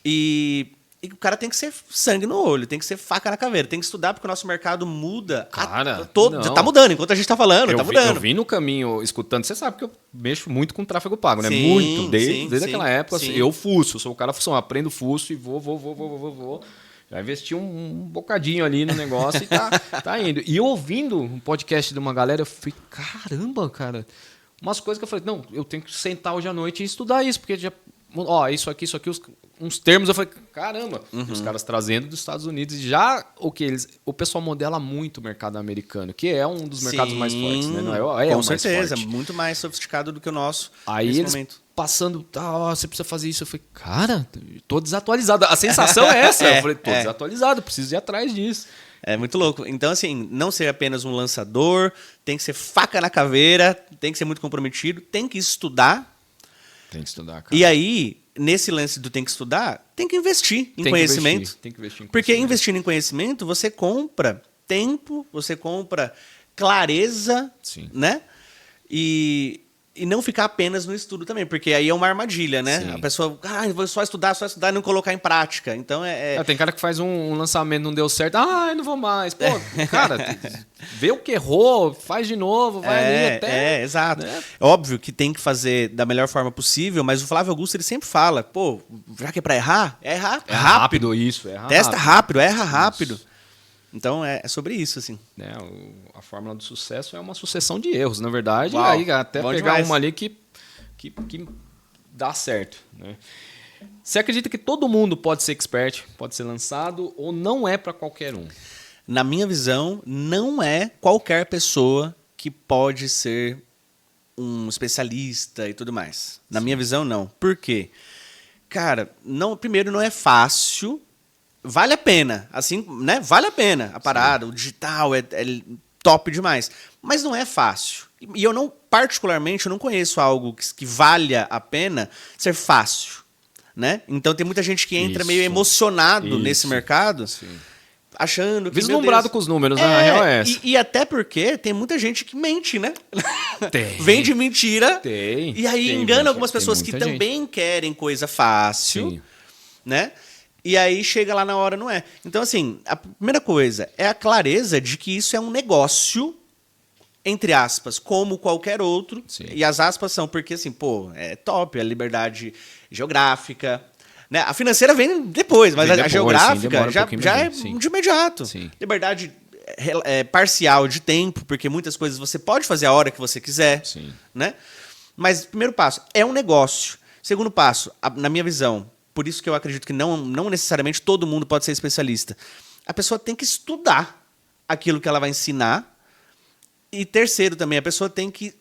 E o cara tem que ser sangue no olho, tem que ser faca na caveira, tem que estudar, porque o nosso mercado muda. Cara, já tá mudando, enquanto a gente tá falando, tá mudando. Eu vim no caminho escutando, você sabe que eu mexo muito com tráfego pago, né? Sim, muito, desde sim, aquela época. sim. Assim, eu fuço, sou o cara fução, aprendo fuço e vou. Já investi um bocadinho ali no negócio e tá indo. E eu ouvindo um podcast de uma galera, eu falei, caramba, cara. Umas coisas que eu falei, não, eu tenho que sentar hoje à noite e estudar isso, porque já... isso aqui, uns termos, eu falei, caramba, os caras trazendo dos Estados Unidos, já o pessoal modela muito o mercado americano, que é um dos mercados mais fortes, né? Não é com o mais certeza, forte. muito mais sofisticado do que o nosso Aí nesse eles momento. passando, você precisa fazer isso, eu falei, cara, tô desatualizado. A sensação é essa, eu falei, tô desatualizado, preciso ir atrás disso. É muito louco. Então, assim, não ser apenas um lançador, tem que ser faca na caveira, tem que ser muito comprometido, tem que estudar. Tem que estudar, cara. E aí, nesse lance do tem que estudar, tem que investir em conhecimento. Tem que investir em Porque conhecimento. investindo em conhecimento, você compra tempo, você compra clareza, Sim. né? E não ficar apenas no estudo também, porque aí é uma armadilha, né? Sim. A pessoa, vou só estudar e não colocar em prática. Então Tem cara que faz um lançamento, não deu certo, eu não vou mais. Pô, cara, vê o que errou, faz de novo, vai ali até... exato. Né? É óbvio que tem que fazer da melhor forma possível, mas o Flávio Augusto ele sempre fala, pô, já que é pra errar, erra rápido. Isso, erra Testa rápido, erra rápido. Isso. Então é sobre isso, assim. A fórmula do sucesso é uma sucessão de erros, na verdade. Uau, aí até pegar demais. uma ali que dá certo. Né? Você acredita que todo mundo pode ser expert, pode ser lançado, ou não é para qualquer um? Na minha visão, não é qualquer pessoa que pode ser um especialista e tudo mais. Na minha visão, não. Por quê? Cara, primeiro não é fácil. Vale a pena, assim, né? Vale a pena a parada, o digital é top demais. Mas não é fácil. E eu particularmente, eu não conheço algo que valha a pena ser fácil, né? Então tem muita gente que entra meio emocionado nesse mercado, achando que... Vislumbrado com os números, né? Na real é essa. E até porque tem muita gente que mente, né? Tem. Vende mentira. Tem. E aí engana algumas pessoas que também querem coisa fácil, né? E aí chega lá na hora, não é. Então, assim, a primeira coisa é a clareza de que isso é um negócio, entre aspas, como qualquer outro. Sim. E as aspas são porque, assim, é top, a liberdade geográfica. Né? A financeira vem depois, mas a geográfica já é de imediato. Sim. Liberdade parcial de tempo, porque muitas coisas você pode fazer a hora que você quiser. Sim. Né? Mas, primeiro passo, é um negócio. Segundo passo, na minha visão, por isso que eu acredito que não necessariamente todo mundo pode ser especialista. A pessoa tem que estudar aquilo que ela vai ensinar. E terceiro também, a pessoa tem que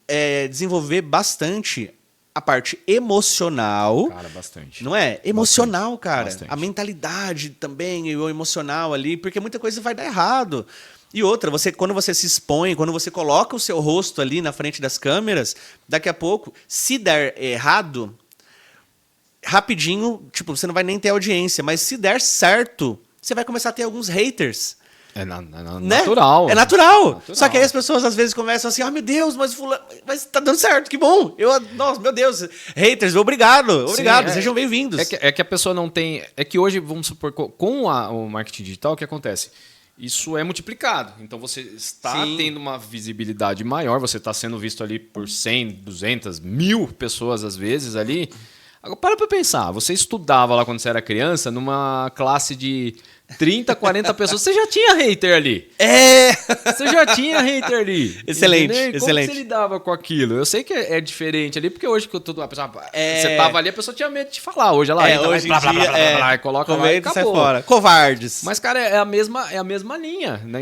desenvolver bastante a parte emocional. Cara, bastante. Não é? Emocional, bastante, cara. bastante. A mentalidade também, e o emocional ali, porque muita coisa vai dar errado. E outra, quando você se expõe, quando você coloca o seu rosto ali na frente das câmeras, daqui a pouco, se der errado, rapidinho, tipo, você não vai nem ter audiência, mas se der certo, você vai começar a ter alguns haters. É né? natural. É natural. Só que aí as pessoas às vezes começam assim, meu Deus, mas tá dando certo, que bom. Nossa, meu Deus. Haters, obrigado, Sim, sejam bem-vindos. É que a pessoa não tem... É que hoje, vamos supor, com o marketing digital, o que acontece? Isso é multiplicado. Então você está tendo uma visibilidade maior, você está sendo visto ali por 100, 200, 1000 pessoas às vezes ali. Agora, para pensar, você estudava lá quando você era criança, numa classe de 30, 40 pessoas, você já tinha hater ali. Você já tinha hater ali. Excelente, entendeu? excelente. Como você lidava com aquilo? Eu sei que é diferente ali, porque hoje que a pessoa, você tava ali, a pessoa tinha medo de falar. Hoje ela entra hoje lá, em dia, e coloca lá e acabou. Sai fora. Covardes. Mas, cara, é a mesma linha. Né?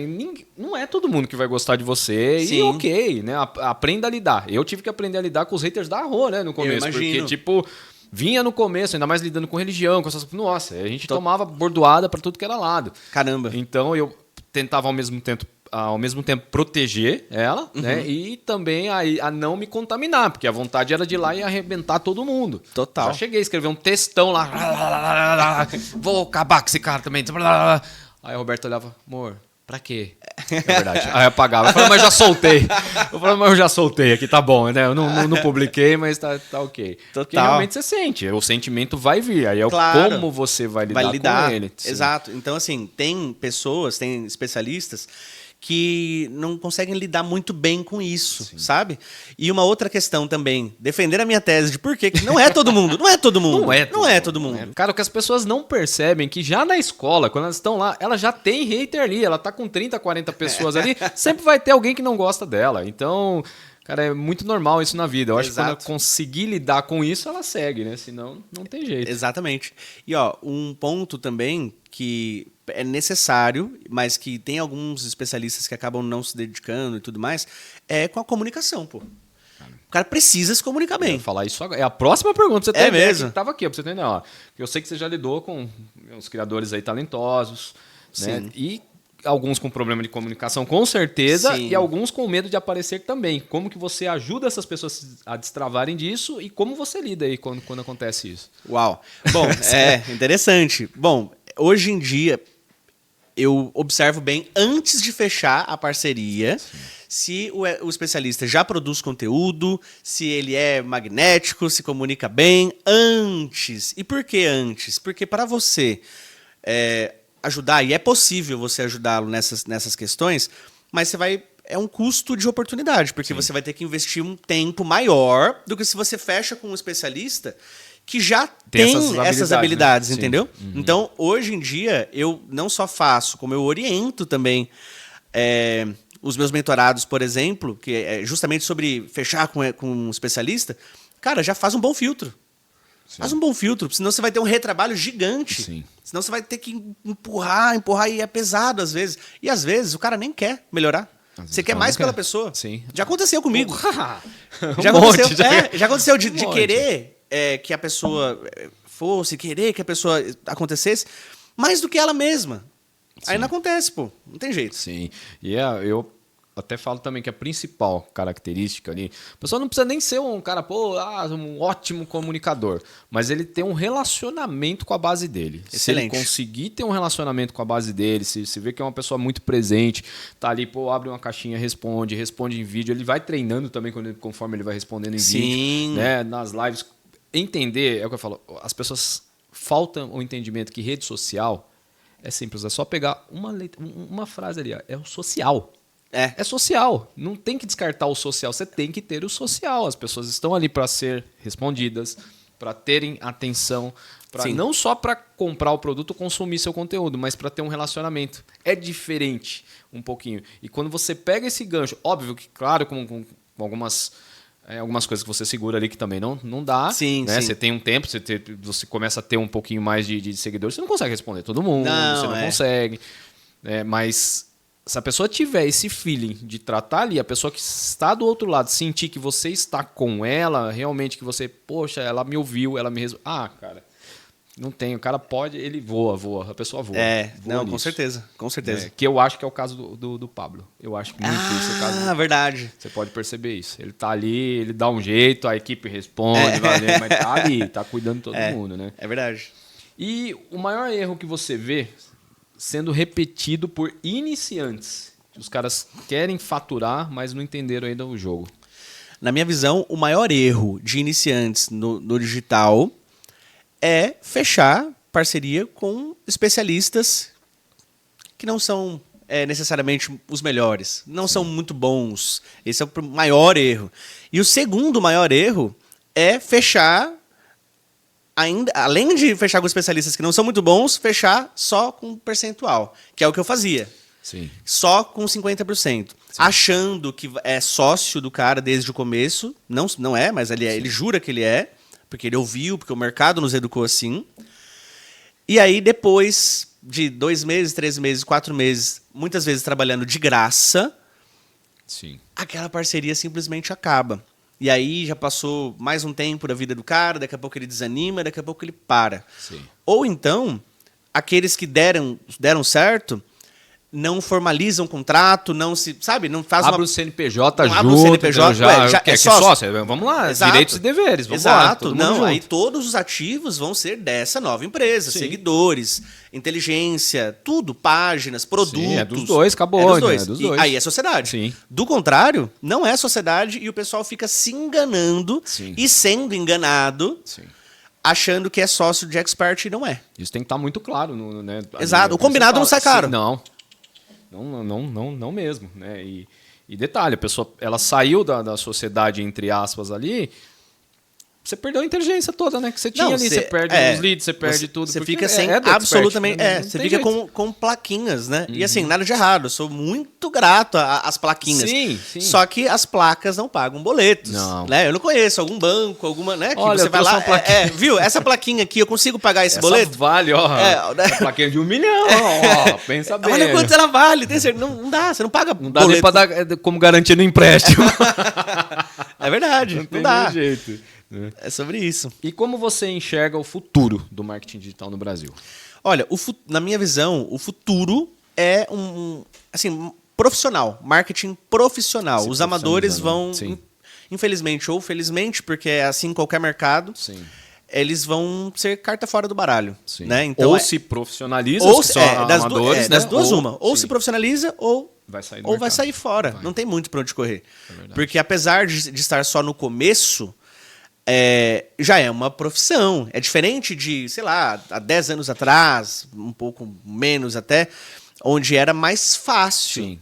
Não é todo mundo que vai gostar de você. Sim. E ok, né? Aprenda a lidar. Eu tive que aprender a lidar com os haters da rua, né? No começo. Porque, tipo... Vinha no começo, ainda mais lidando com religião, com essas... Nossa, a gente tomava bordoada para tudo que era lado. Caramba. Então eu tentava ao mesmo tempo proteger ela, né? E também a não me contaminar, porque a vontade era de ir lá e arrebentar todo mundo. Total. Já cheguei a escrever um textão lá. Vou acabar com esse cara também. Aí a Roberta olhava, amor, pra quê? É verdade. Aí eu apagava. Eu falei, mas eu já soltei aqui, tá bom, né? Eu não publiquei, mas tá ok. Total. Porque realmente você sente, o sentimento vai vir. Aí é como você vai lidar com ele. Exato. Então, assim, tem especialistas que não conseguem lidar muito bem com isso, sabe? E uma outra questão também, defender a minha tese de por que não é todo mundo. Não é todo mundo. Não é todo mundo. Cara, o que as pessoas não percebem é que já na escola, quando elas estão lá, ela já tem hater ali, ela tá com 30, 40 pessoas ali, sempre vai ter alguém que não gosta dela. Então, cara, é muito normal isso na vida. Eu acho que quando ela conseguir lidar com isso, ela segue, né? Senão, não tem jeito. Exatamente. E, um ponto também que é necessário, mas que tem alguns especialistas que acabam não se dedicando e tudo mais, é com a comunicação, pô. O cara precisa se comunicar bem. Eu ia falar isso agora. É a próxima pergunta. Você tem mesmo? Que tava aqui, pra você entender. Ó. Eu sei que você já lidou com os criadores aí talentosos, né? E alguns com problema de comunicação, com certeza, e alguns com medo de aparecer também. Como que você ajuda essas pessoas a destravarem disso e como você lida aí quando acontece isso? Uau. Bom, interessante. Bom, hoje em dia, eu observo bem, antes de fechar a parceria, se o especialista já produz conteúdo, se ele é magnético, se comunica bem, antes. E por que antes? Porque para você ajudar, e é possível você ajudá-lo nessas questões, mas é um custo de oportunidade, porque você vai ter que investir um tempo maior do que se você fecha com um especialista que já tem essas habilidades, né? Entendeu? Uhum. Então, hoje em dia, eu não só faço, como eu oriento também os meus mentorados, por exemplo, que é justamente sobre fechar com um especialista. Cara, já faz um bom filtro. Faz um bom filtro, senão você vai ter um retrabalho gigante. Sim. Senão você vai ter que empurrar, e é pesado às vezes. E às vezes o cara nem quer melhorar. Você quer mais pela pessoa. Sim. Já aconteceu comigo. Já aconteceu de querer que a pessoa fosse, querer que a pessoa acontecesse, mais do que ela mesma. Sim. Aí não acontece, pô. Não tem jeito. Sim. E eu até falo também que a principal característica ali, a pessoa não precisa nem ser um cara, um ótimo comunicador, mas ele tem um relacionamento com a base dele. Excelente. Se ele conseguir ter um relacionamento com a base dele, se vê que é uma pessoa muito presente, tá ali, abre uma caixinha, responde em vídeo, ele vai treinando também conforme ele vai respondendo em vídeo, né? Nas lives. Entender, é o que eu falo, as pessoas faltam o entendimento que rede social é simples, é só pegar uma frase ali, é o social. É social. Não tem que descartar o social. Você tem que ter o social. As pessoas estão ali para ser respondidas, para terem atenção, Não só para comprar o produto ou consumir seu conteúdo, mas para ter um relacionamento. É diferente um pouquinho. E quando você pega esse gancho, óbvio que, claro, com algumas coisas que você segura ali que também não dá. Sim, né? sim. Você tem um tempo, você começa a ter um pouquinho mais de seguidores, você não consegue responder todo mundo, você não consegue. Mas se a pessoa tiver esse feeling de tratar ali, a pessoa que está do outro lado, sentir que você está com ela, realmente que você, poxa, ela me ouviu, ela me resolveu. Cara, não tem, o cara pode, ele voa, a pessoa voa. Não, com certeza. Que eu acho que é o caso do Pablo. Eu acho que muito isso é o caso. Verdade. Você pode perceber isso. Ele tá ali, ele dá um jeito, a equipe responde, mas tá ali, tá cuidando de todo mundo, né? É verdade. E o maior erro que você vê sendo repetido por iniciantes. Os caras querem faturar, mas não entenderam ainda o jogo. Na minha visão, o maior erro de iniciantes no digital é fechar parceria com especialistas que não são necessariamente os melhores, não são muito bons. Esse é o maior erro. E o segundo maior erro é fechar, além de fechar com especialistas que não são muito bons, fechar só com percentual, que é o que eu fazia. Sim. Só com 50%. Sim. Achando que é sócio do cara desde o começo. Não é, mas ele jura que ele é, porque ele ouviu, porque o mercado nos educou assim. E aí, depois de 2 meses, 3 meses, 4 meses, muitas vezes trabalhando de graça, sim, aquela parceria simplesmente acaba. E aí já passou mais um tempo da vida do cara, daqui a pouco ele desanima, daqui a pouco ele para. Sim. Ou então, aqueles que deram certo não formalizam contrato, não se, sabe, não faz abre o CNPJ junto, abre o CNPJ, já é sócio. Vamos lá, exato, direitos e deveres, vamos exato, lá. Não, aí todos os ativos vão ser dessa nova empresa, sim, seguidores, inteligência, tudo, páginas, produtos. Sim, é dos dois, acabou. É dos dois. É dos dois. E aí é sociedade. Sim. Do contrário, não é sociedade e o pessoal fica se enganando e sendo enganado. Sim. Achando que é sócio de expert e não é. Isso tem que estar muito claro. Né? Exato, o combinado não sai caro. Não mesmo. Né? E detalhe, a pessoa ela saiu da sociedade, entre aspas, ali, você perdeu a inteligência toda, né? Que você tinha ali, você perde os leads, você perde tudo. Você fica sem absolutamente... você fica com plaquinhas, né? E assim, nada de errado. Eu sou muito grato às plaquinhas. Sim. Só que as placas não pagam boletos. Não. Né? Eu não conheço algum banco, alguma... Né, que olha, você vai lá... viu? Essa plaquinha aqui, eu consigo pagar esse boleto? Vale, ó. A plaquinha de 1 milhão, ó. Pensa bem. Olha quanto ela vale. Tem certeza? Não dá, você não paga boleto. Não dá nem pra dar como garantia no empréstimo. É verdade, não dá. Jeito. É sobre isso. E como você enxerga o futuro do marketing digital no Brasil? Olha, na minha visão, o futuro é assim, profissional, marketing profissional. Os amadores vão, infelizmente ou felizmente, porque é assim em qualquer mercado, eles vão ser carta fora do baralho. Né? Então, ou se profissionaliza, ou se amadores, das duas uma. Ou se profissionaliza ou vai sair fora. Vai. Não tem muito para onde correr. Porque apesar de estar só no começo... já é uma profissão. É diferente de, sei lá, há 10 anos atrás, um pouco menos até, onde era mais fácil. Sim.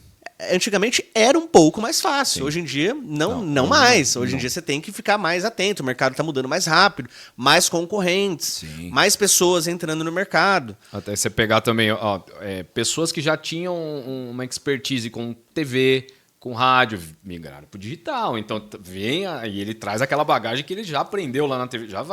Antigamente era um pouco mais fácil. Sim. Hoje em dia, não mais. Hoje em dia você tem que ficar mais atento. O mercado está mudando mais rápido, mais concorrentes, mais pessoas entrando no mercado. Até você pegar também pessoas que já tinham uma expertise com TV, com rádio, migraram para o digital. Então, vem aí ele traz aquela bagagem que ele já aprendeu lá na TV. Já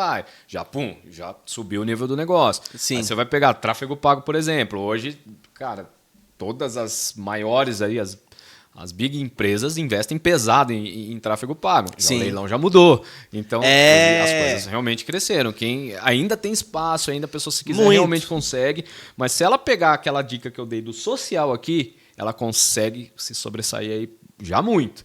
já subiu o nível do negócio. Sim. Aí você vai pegar tráfego pago, por exemplo. Hoje, cara, todas as maiores aí, as big empresas investem pesado em tráfego pago. O leilão já mudou. Então, as coisas realmente cresceram. Quem ainda tem espaço, ainda a pessoa, se quiser, realmente consegue. Mas se ela pegar aquela dica que eu dei do social aqui, ela consegue se sobressair aí já muito.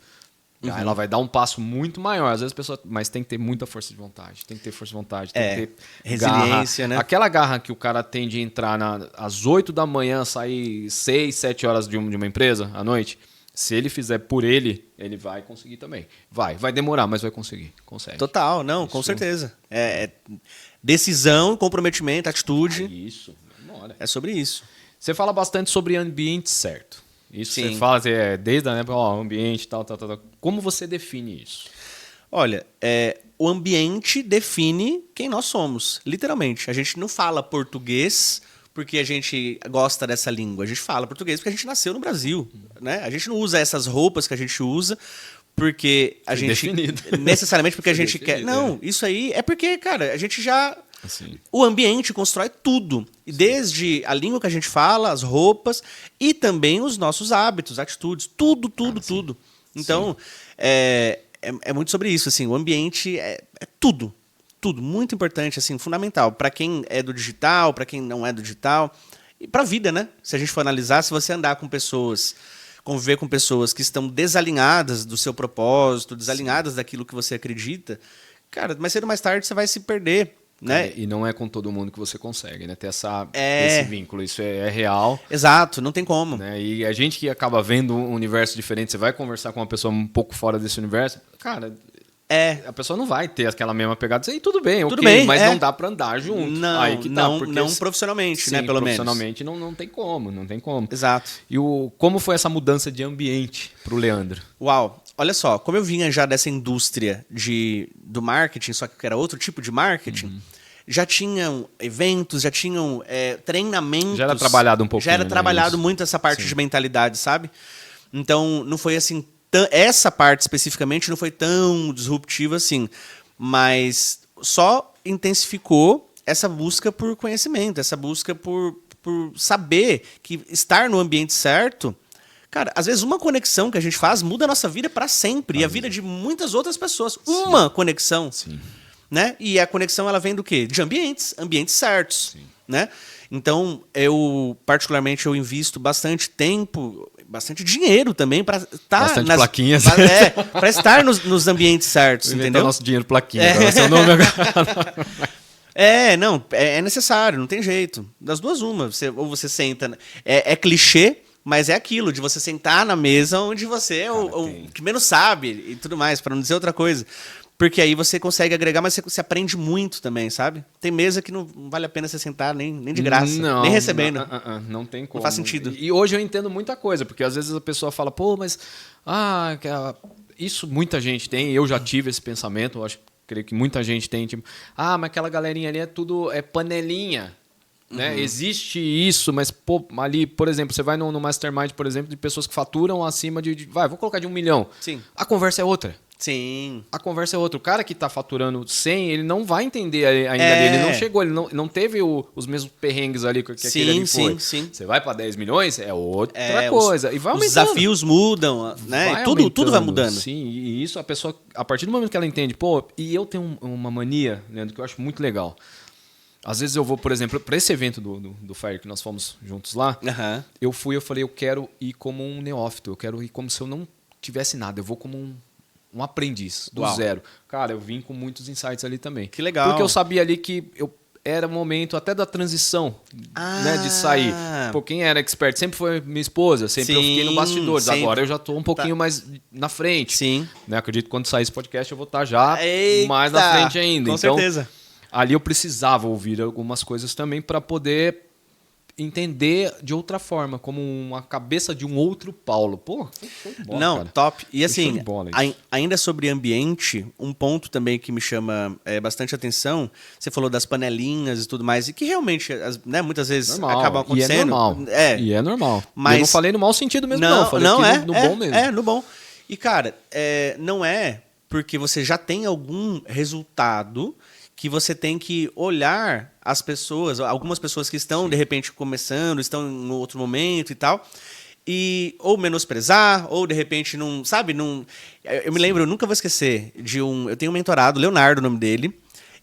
Ela vai dar um passo muito maior. Às vezes a pessoa... Mas tem que ter muita força de vontade. Tem que ter força de vontade. Tem que ter resiliência, garra. Né? Aquela garra que o cara tem de entrar às 8 da manhã, sair 6, 7 horas de uma empresa à noite. Se ele fizer por ele vai conseguir também. Vai demorar, mas vai conseguir. Consegue. Total, não, com certeza. Decisão, comprometimento, atitude. Isso. Demora. É sobre isso. Você fala bastante sobre ambiente certo. Isso você fala desde a época, ambiente, tal. Como você define isso? Olha, o ambiente define quem nós somos, literalmente. A gente não fala português porque a gente gosta dessa língua. A gente fala português porque a gente nasceu no Brasil, né? A gente não usa essas roupas que a gente usa porque a gente... Definido. Necessariamente porque a gente quer... Não, isso aí é porque, cara, a gente já... Assim. O ambiente constrói tudo. E desde a língua que a gente fala, as roupas e também os nossos hábitos, atitudes, tudo. Então, é muito sobre isso. Assim, o ambiente é tudo. Tudo. Muito importante, assim, fundamental. Para quem é do digital, para quem não é do digital. E para a vida, né? Se a gente for analisar, se você andar com pessoas, conviver com pessoas que estão desalinhadas do seu propósito, desalinhadas daquilo que você acredita, cara, mais cedo ou mais tarde você vai se perder. Né? E não é com todo mundo que você consegue, né? Ter esse vínculo, isso é real. Exato, não tem como. Né? E a gente que acaba vendo um universo diferente, você vai conversar com uma pessoa um pouco fora desse universo, cara, a pessoa não vai ter aquela mesma pegada. E tudo bem, mas não dá pra andar junto. Não, aí que não, tá, não profissionalmente, né, pelo profissionalmente menos. Não tem como. Exato. E como foi essa mudança de ambiente pro Leandro? Uau, olha só, como eu vinha já dessa indústria do marketing, só que era outro tipo de marketing, já tinham eventos, já tinham treinamentos. Já era trabalhado um pouquinho. Já era trabalhado muito essa parte de mentalidade, sabe? Então, não foi assim... Essa parte especificamente não foi tão disruptiva assim, mas só intensificou essa busca por conhecimento, essa busca por saber que estar no ambiente certo, cara, às vezes uma conexão que a gente faz muda a nossa vida para sempre e a vida de muitas outras pessoas. Uma conexão, né? E a conexão ela vem do quê? De ambientes certos, né? Então, particularmente eu invisto bastante tempo, bastante dinheiro também para estar bastante plaquinhas. Para estar nos ambientes certos, entendeu? Nosso dinheiro plaquinha, agora seu nome agora. Não, é necessário, não tem jeito. Das duas uma, ou você senta, é clichê, mas é aquilo de você sentar na mesa onde você é o que menos sabe e tudo mais, para não dizer outra coisa. Porque aí você consegue agregar, mas você aprende muito também, sabe? Tem mesa que não vale a pena você sentar nem de graça, nem recebendo. Não tem como. Não faz sentido. E hoje eu entendo muita coisa, porque às vezes a pessoa fala, pô, mas isso muita gente tem, eu já tive esse pensamento, eu creio que muita gente tem, tipo, mas aquela galerinha ali é panelinha. Né? Existe isso, mas ali, por exemplo, você vai no Mastermind, por exemplo, de pessoas que faturam acima vou colocar de 1 milhão. Sim. A conversa é outra. Sim. A conversa é outra. O cara que está faturando 100, ele não vai entender ainda ali. Ele não chegou, ele não teve os mesmos perrengues ali que aquele ali foi. Sim. Você vai para 10 milhões, é outra coisa. E vai aumentando. Os desafios mudam, né? Tudo vai mudando. Sim, e isso a pessoa, a partir do momento que ela entende, e eu tenho uma mania, Leandro, que eu acho muito legal. Às vezes eu vou, por exemplo, para esse evento do Fire que nós fomos juntos lá, eu falei, eu quero ir como um neófito, eu quero ir como se eu não tivesse nada, eu vou como um aprendiz do zero. Cara, eu vim com muitos insights ali também. Que legal. Porque eu sabia ali que era o momento até da transição, né, de sair. Pô, quem era expert sempre foi minha esposa, sempre eu fiquei no bastidores. Agora eu já estou um pouquinho mais na frente. Sim. Né, acredito que quando sair esse podcast eu vou estar já mais na frente ainda. Com certeza. Ali eu precisava ouvir algumas coisas também para poder entender de outra forma, como uma cabeça de um outro Paulo. Pô, show de bola, não, cara. top. E assim, bola, ainda sobre ambiente, um ponto também que me chama bastante atenção, você falou das panelinhas e tudo mais, e que realmente, né, muitas vezes acabam acontecendo. E é normal. Mas eu não falei no mau sentido mesmo, não. Falei no bom mesmo. No bom. E, cara, não é porque você já tem algum resultado que você tem que olhar as pessoas, algumas pessoas que estão, de repente, começando, estão em outro momento e tal, ou menosprezar, ou de repente não, sabe, não... Eu me lembro, eu nunca vou esquecer eu tenho um mentorado, Leonardo, o nome dele,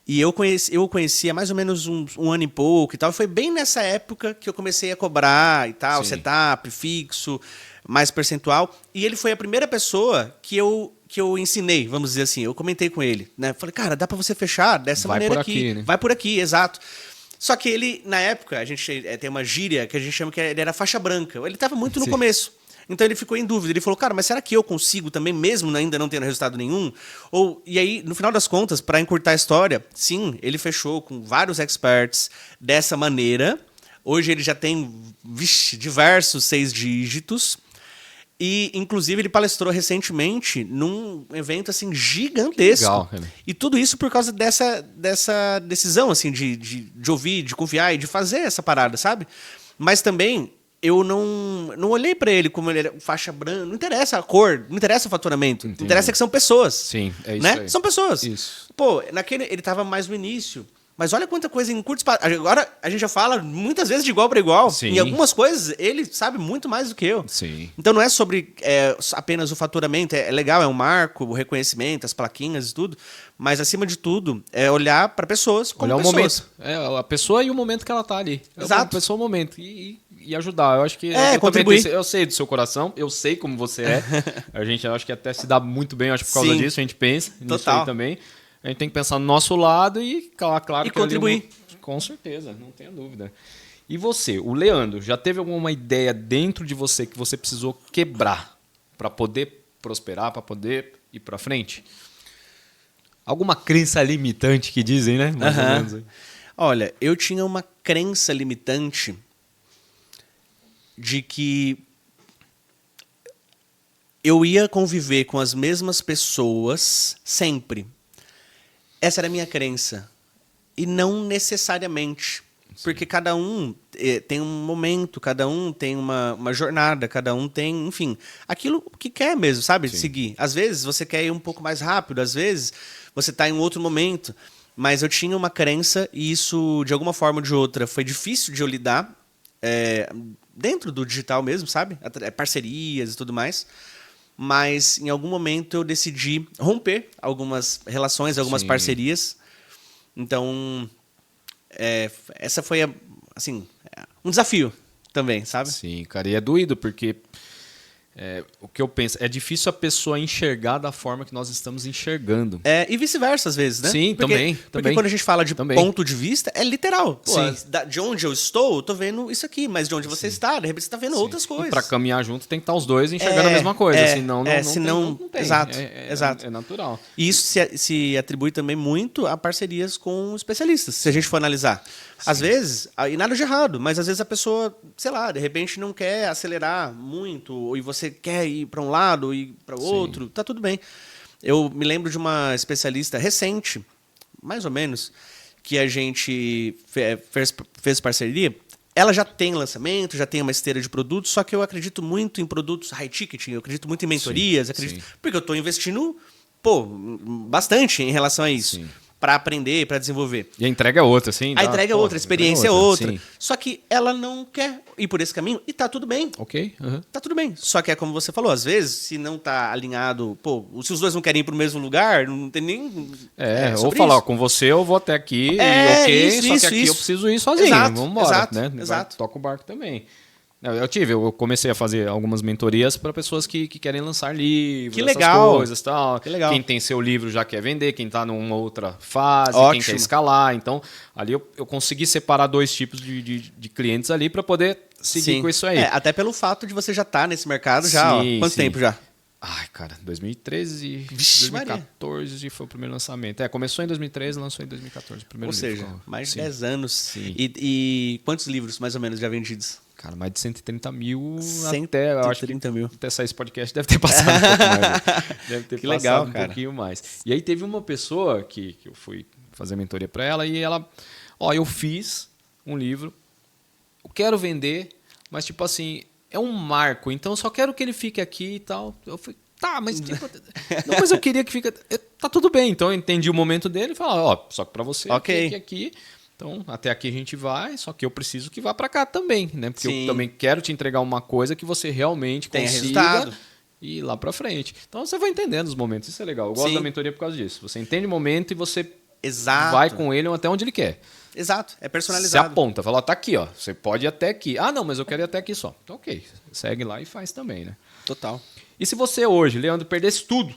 e eu o conheci há mais ou menos um ano e pouco e tal, foi bem nessa época que eu comecei a cobrar e tal, setup, fixo, mais percentual, e ele foi a primeira pessoa que eu ensinei, vamos dizer assim, eu comentei com ele, né? Falei, cara, dá pra você fechar dessa maneira aqui. Né? Vai por aqui, exato. Só que ele, na época, a gente tem uma gíria que a gente chama que ele era faixa branca. Ele estava muito no começo. Então ele ficou em dúvida. Ele falou, cara, mas será que eu consigo também, mesmo ainda não tendo resultado nenhum? E aí, no final das contas, para encurtar a história, sim, ele fechou com vários experts dessa maneira. Hoje ele já tem diversos 6 dígitos. E, inclusive, ele palestrou recentemente num evento, assim, gigantesco. Legal, cara. E tudo isso por causa dessa decisão, assim, de ouvir, de confiar e de fazer essa parada, sabe? Mas também, eu não olhei pra ele como ele era faixa branca. Não interessa a cor, não interessa o faturamento. Entendi. Interessa que são pessoas. Sim, é isso né? aí. São pessoas. Isso. Pô, ele tava mais no início. Mas olha quanta coisa em curto espaço. Agora a gente já fala muitas vezes de igual para igual. Sim. Em algumas coisas ele sabe muito mais do que eu. Sim. Então não é sobre apenas o faturamento. É legal, é um marco, o reconhecimento, as plaquinhas e tudo. Mas acima de tudo é olhar para pessoas como olhar pessoas. o momento. A pessoa e o momento que ela tá ali. Exato. A pessoa e o momento. E ajudar. Eu acho que contribuir. Eu sei do seu coração, eu sei como você é. A gente acho que até se dá muito bem, acho que por causa disso a gente pensa nisso Total. aí também. A gente tem que pensar no nosso lado e, claro, E que contribuir. Com certeza, não tenha dúvida. E você, o Leandro, já teve alguma ideia dentro de você que você precisou quebrar para poder prosperar, para poder ir para frente? Alguma crença limitante que dizem, né? Mais ou menos. Olha, eu tinha uma crença limitante de que eu ia conviver com as mesmas pessoas sempre. Essa era a minha crença. E não necessariamente. Sim. Porque cada um tem um momento, cada um tem uma jornada, cada um tem, enfim, aquilo que quer mesmo, sabe? Sim. Seguir. Às vezes você quer ir um pouco mais rápido, às vezes você está em um outro momento. Mas eu tinha uma crença e isso, de alguma forma ou de outra, foi difícil de eu lidar dentro do digital mesmo, sabe? Parcerias e tudo mais. Mas em algum momento eu decidi romper algumas relações, algumas parcerias. Então, essa foi, assim, um desafio também, sabe? Sim, cara, e é doído, porque o que eu penso, é difícil a pessoa enxergar da forma que nós estamos enxergando. E vice-versa, às vezes, né? Sim, porque quando a gente fala de ponto de vista, é literal. Pô, de onde eu estou, eu tô vendo isso aqui, mas de onde você está, de repente você está vendo outras coisas. Para caminhar junto, tem que estar os dois enxergando a mesma coisa, senão não tem. Exato, exato. É natural. E isso se atribui também muito a parcerias com especialistas, se a gente for analisar. Às vezes, e nada de errado, mas às vezes a pessoa, sei lá, de repente não quer acelerar muito, e você quer ir para um lado e para o outro, tá tudo bem. Eu me lembro de uma especialista recente, mais ou menos, que a gente fez parceria. Ela já tem lançamento, já tem uma esteira de produtos, só que eu acredito muito em produtos high ticket, eu acredito muito em mentorias, porque eu estou investindo bastante em relação a isso. Para aprender, para desenvolver. E a entrega é outra, sim. A entrega é outra, a experiência é outra. Só que ela não quer ir por esse caminho e tá tudo bem. Ok. Tá tudo bem. Só que é como você falou, às vezes, se não tá alinhado, se os dois não querem ir pro mesmo lugar, não tem nem. Ou falar, com você eu vou até aqui, só que aqui eu preciso ir sozinho. Exato, vamos embora, exato, né? Exato. Toca o barco também. Eu comecei a fazer algumas mentorias para pessoas que querem lançar livros, essas coisas, tal. Que legal. Quem tem seu livro já quer vender, quem está numa outra fase, quem quer escalar. Então, ali eu consegui separar dois tipos de clientes ali para poder seguir com isso aí. Até pelo fato de você já estar nesse mercado já, quanto tempo já? Ai, cara, 2013, 2014 foi o primeiro lançamento. Começou em 2013, lançou em 2014 o primeiro livro. Ou seja, mais de 10 anos. Sim. E quantos livros, mais ou menos, já vendidos? Cara, mais de 130 mil 130 mil. Até sair esse podcast deve ter passado um pouco mais. Deve ter que passado legal, um cara. pouquinho mais. E aí teve uma pessoa que eu fui fazer mentoria para ela e ela... eu fiz um livro, eu quero vender, mas tipo assim, é um marco, então eu só quero que ele fique aqui e tal. Eu fui, mas tipo... não, mas eu queria que fique... Tá tudo bem, então eu entendi o momento dele e falei, só que para você aqui. Então, até aqui a gente vai, só que eu preciso que vá para cá também, né? Porque eu também quero te entregar uma coisa que você realmente consiga ir lá para frente. Então, você vai entendendo os momentos, isso é legal. Eu gosto da mentoria por causa disso. Você entende o momento e você vai com ele até onde ele quer. Exato, é personalizado. Você aponta, fala, tá aqui, você pode ir até aqui. Não, mas eu quero ir até aqui só. Então, ok, segue lá e faz também, né? Total. E se você hoje, Leandro, perdesse tudo,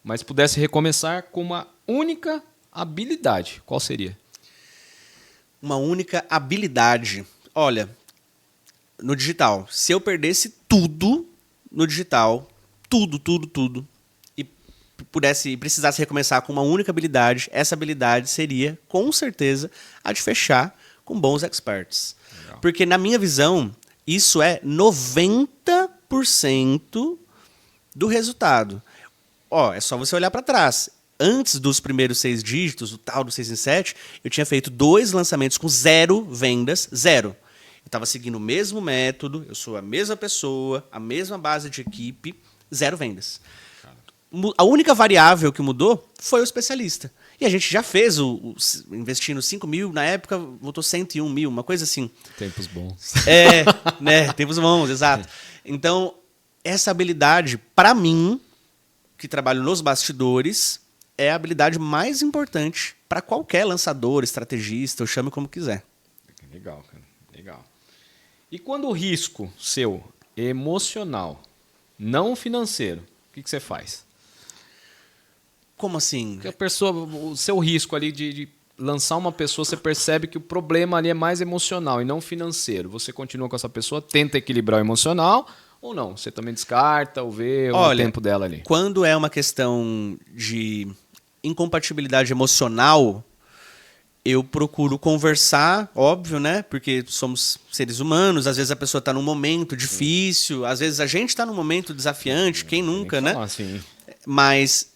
mas pudesse recomeçar com uma única habilidade, qual seria? Uma única habilidade. Olha, no digital, se eu perdesse tudo no digital, tudo, e precisasse recomeçar com uma única habilidade, essa habilidade seria, com certeza, a de fechar com bons experts. Legal. Porque, na minha visão, isso é 90% 100% do resultado. É só você olhar para trás. Antes dos primeiros 6 dígitos, o tal do 6 em 7, eu tinha feito 2 lançamentos com 0 vendas, 0. Eu estava seguindo o mesmo método, eu sou a mesma pessoa, a mesma base de equipe, 0 vendas. A única variável que mudou foi o especialista. E a gente já fez, investindo 5 mil, na época voltou 101 mil, uma coisa assim. Tempos bons. Tempos bons, exato. Então, essa habilidade, para mim, que trabalho nos bastidores, é a habilidade mais importante para qualquer lançador, estrategista, ou chame como quiser. Legal, cara. Legal. E quando o risco seu é emocional, não financeiro, o que você faz? Como assim? Porque o seu risco ali de lançar uma pessoa, você percebe que o problema ali é mais emocional e não financeiro. Você continua com essa pessoa, tenta equilibrar o emocional ou não? Você também descarta ou vê o tempo dela ali? Quando é uma questão de incompatibilidade emocional, eu procuro conversar, óbvio, né? Porque somos seres humanos, às vezes a pessoa está num momento difícil, às vezes a gente está num momento desafiante, quem nunca, né? Assim. Mas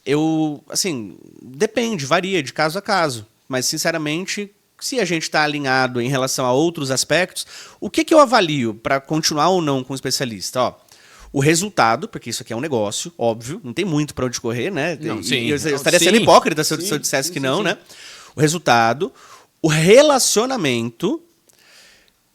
depende, varia de caso a caso. Mas, sinceramente, se a gente está alinhado em relação a outros aspectos, o que eu avalio para continuar ou não com o especialista? O resultado, porque isso aqui é um negócio, óbvio, não tem muito para onde correr, né? Não, eu estaria sendo hipócrita se eu dissesse que não, né? O resultado, o relacionamento,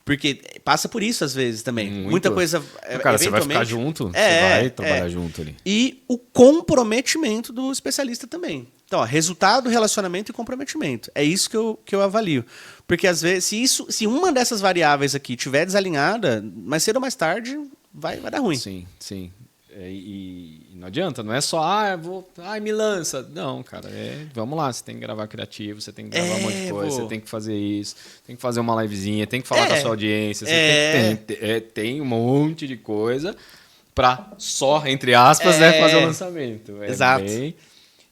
porque passa por isso às vezes também. Muita coisa. Cara, você vai ficar junto, você vai trabalhar junto ali. E o comprometimento do especialista também. Então, resultado, relacionamento e comprometimento. É isso que eu avalio. Porque às vezes, se uma dessas variáveis aqui estiver desalinhada, mais cedo ou mais tarde vai dar ruim. Sim, sim. E não adianta, não é só, me lança. Não, cara, vamos lá, você tem que gravar criativo, você tem que gravar um monte de coisa, você tem que fazer isso, tem que fazer uma livezinha, tem que falar com a sua audiência, tem um monte de coisa para só, entre aspas, fazer o lançamento. Exato.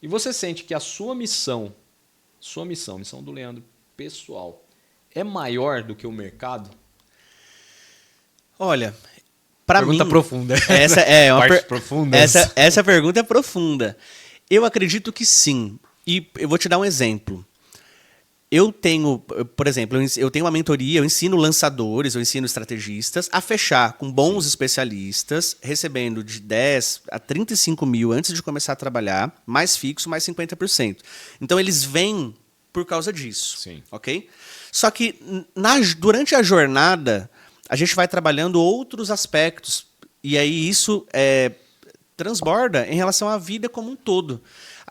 E você sente que a sua missão do Leandro pessoal, é maior do que o mercado? Olha, para mim... Pergunta profunda. Essa é uma parte profunda. Essa pergunta é profunda. Eu acredito que sim. E eu vou te dar um exemplo. Eu tenho, por exemplo, eu tenho uma mentoria, eu ensino lançadores, eu ensino estrategistas a fechar com bons especialistas, recebendo de 10 a 35 mil antes de começar a trabalhar, mais fixo, mais 50%. Então, eles vêm por causa disso. Sim. Ok? Só que durante a jornada, a gente vai trabalhando outros aspectos. E aí isso transborda em relação à vida como um todo.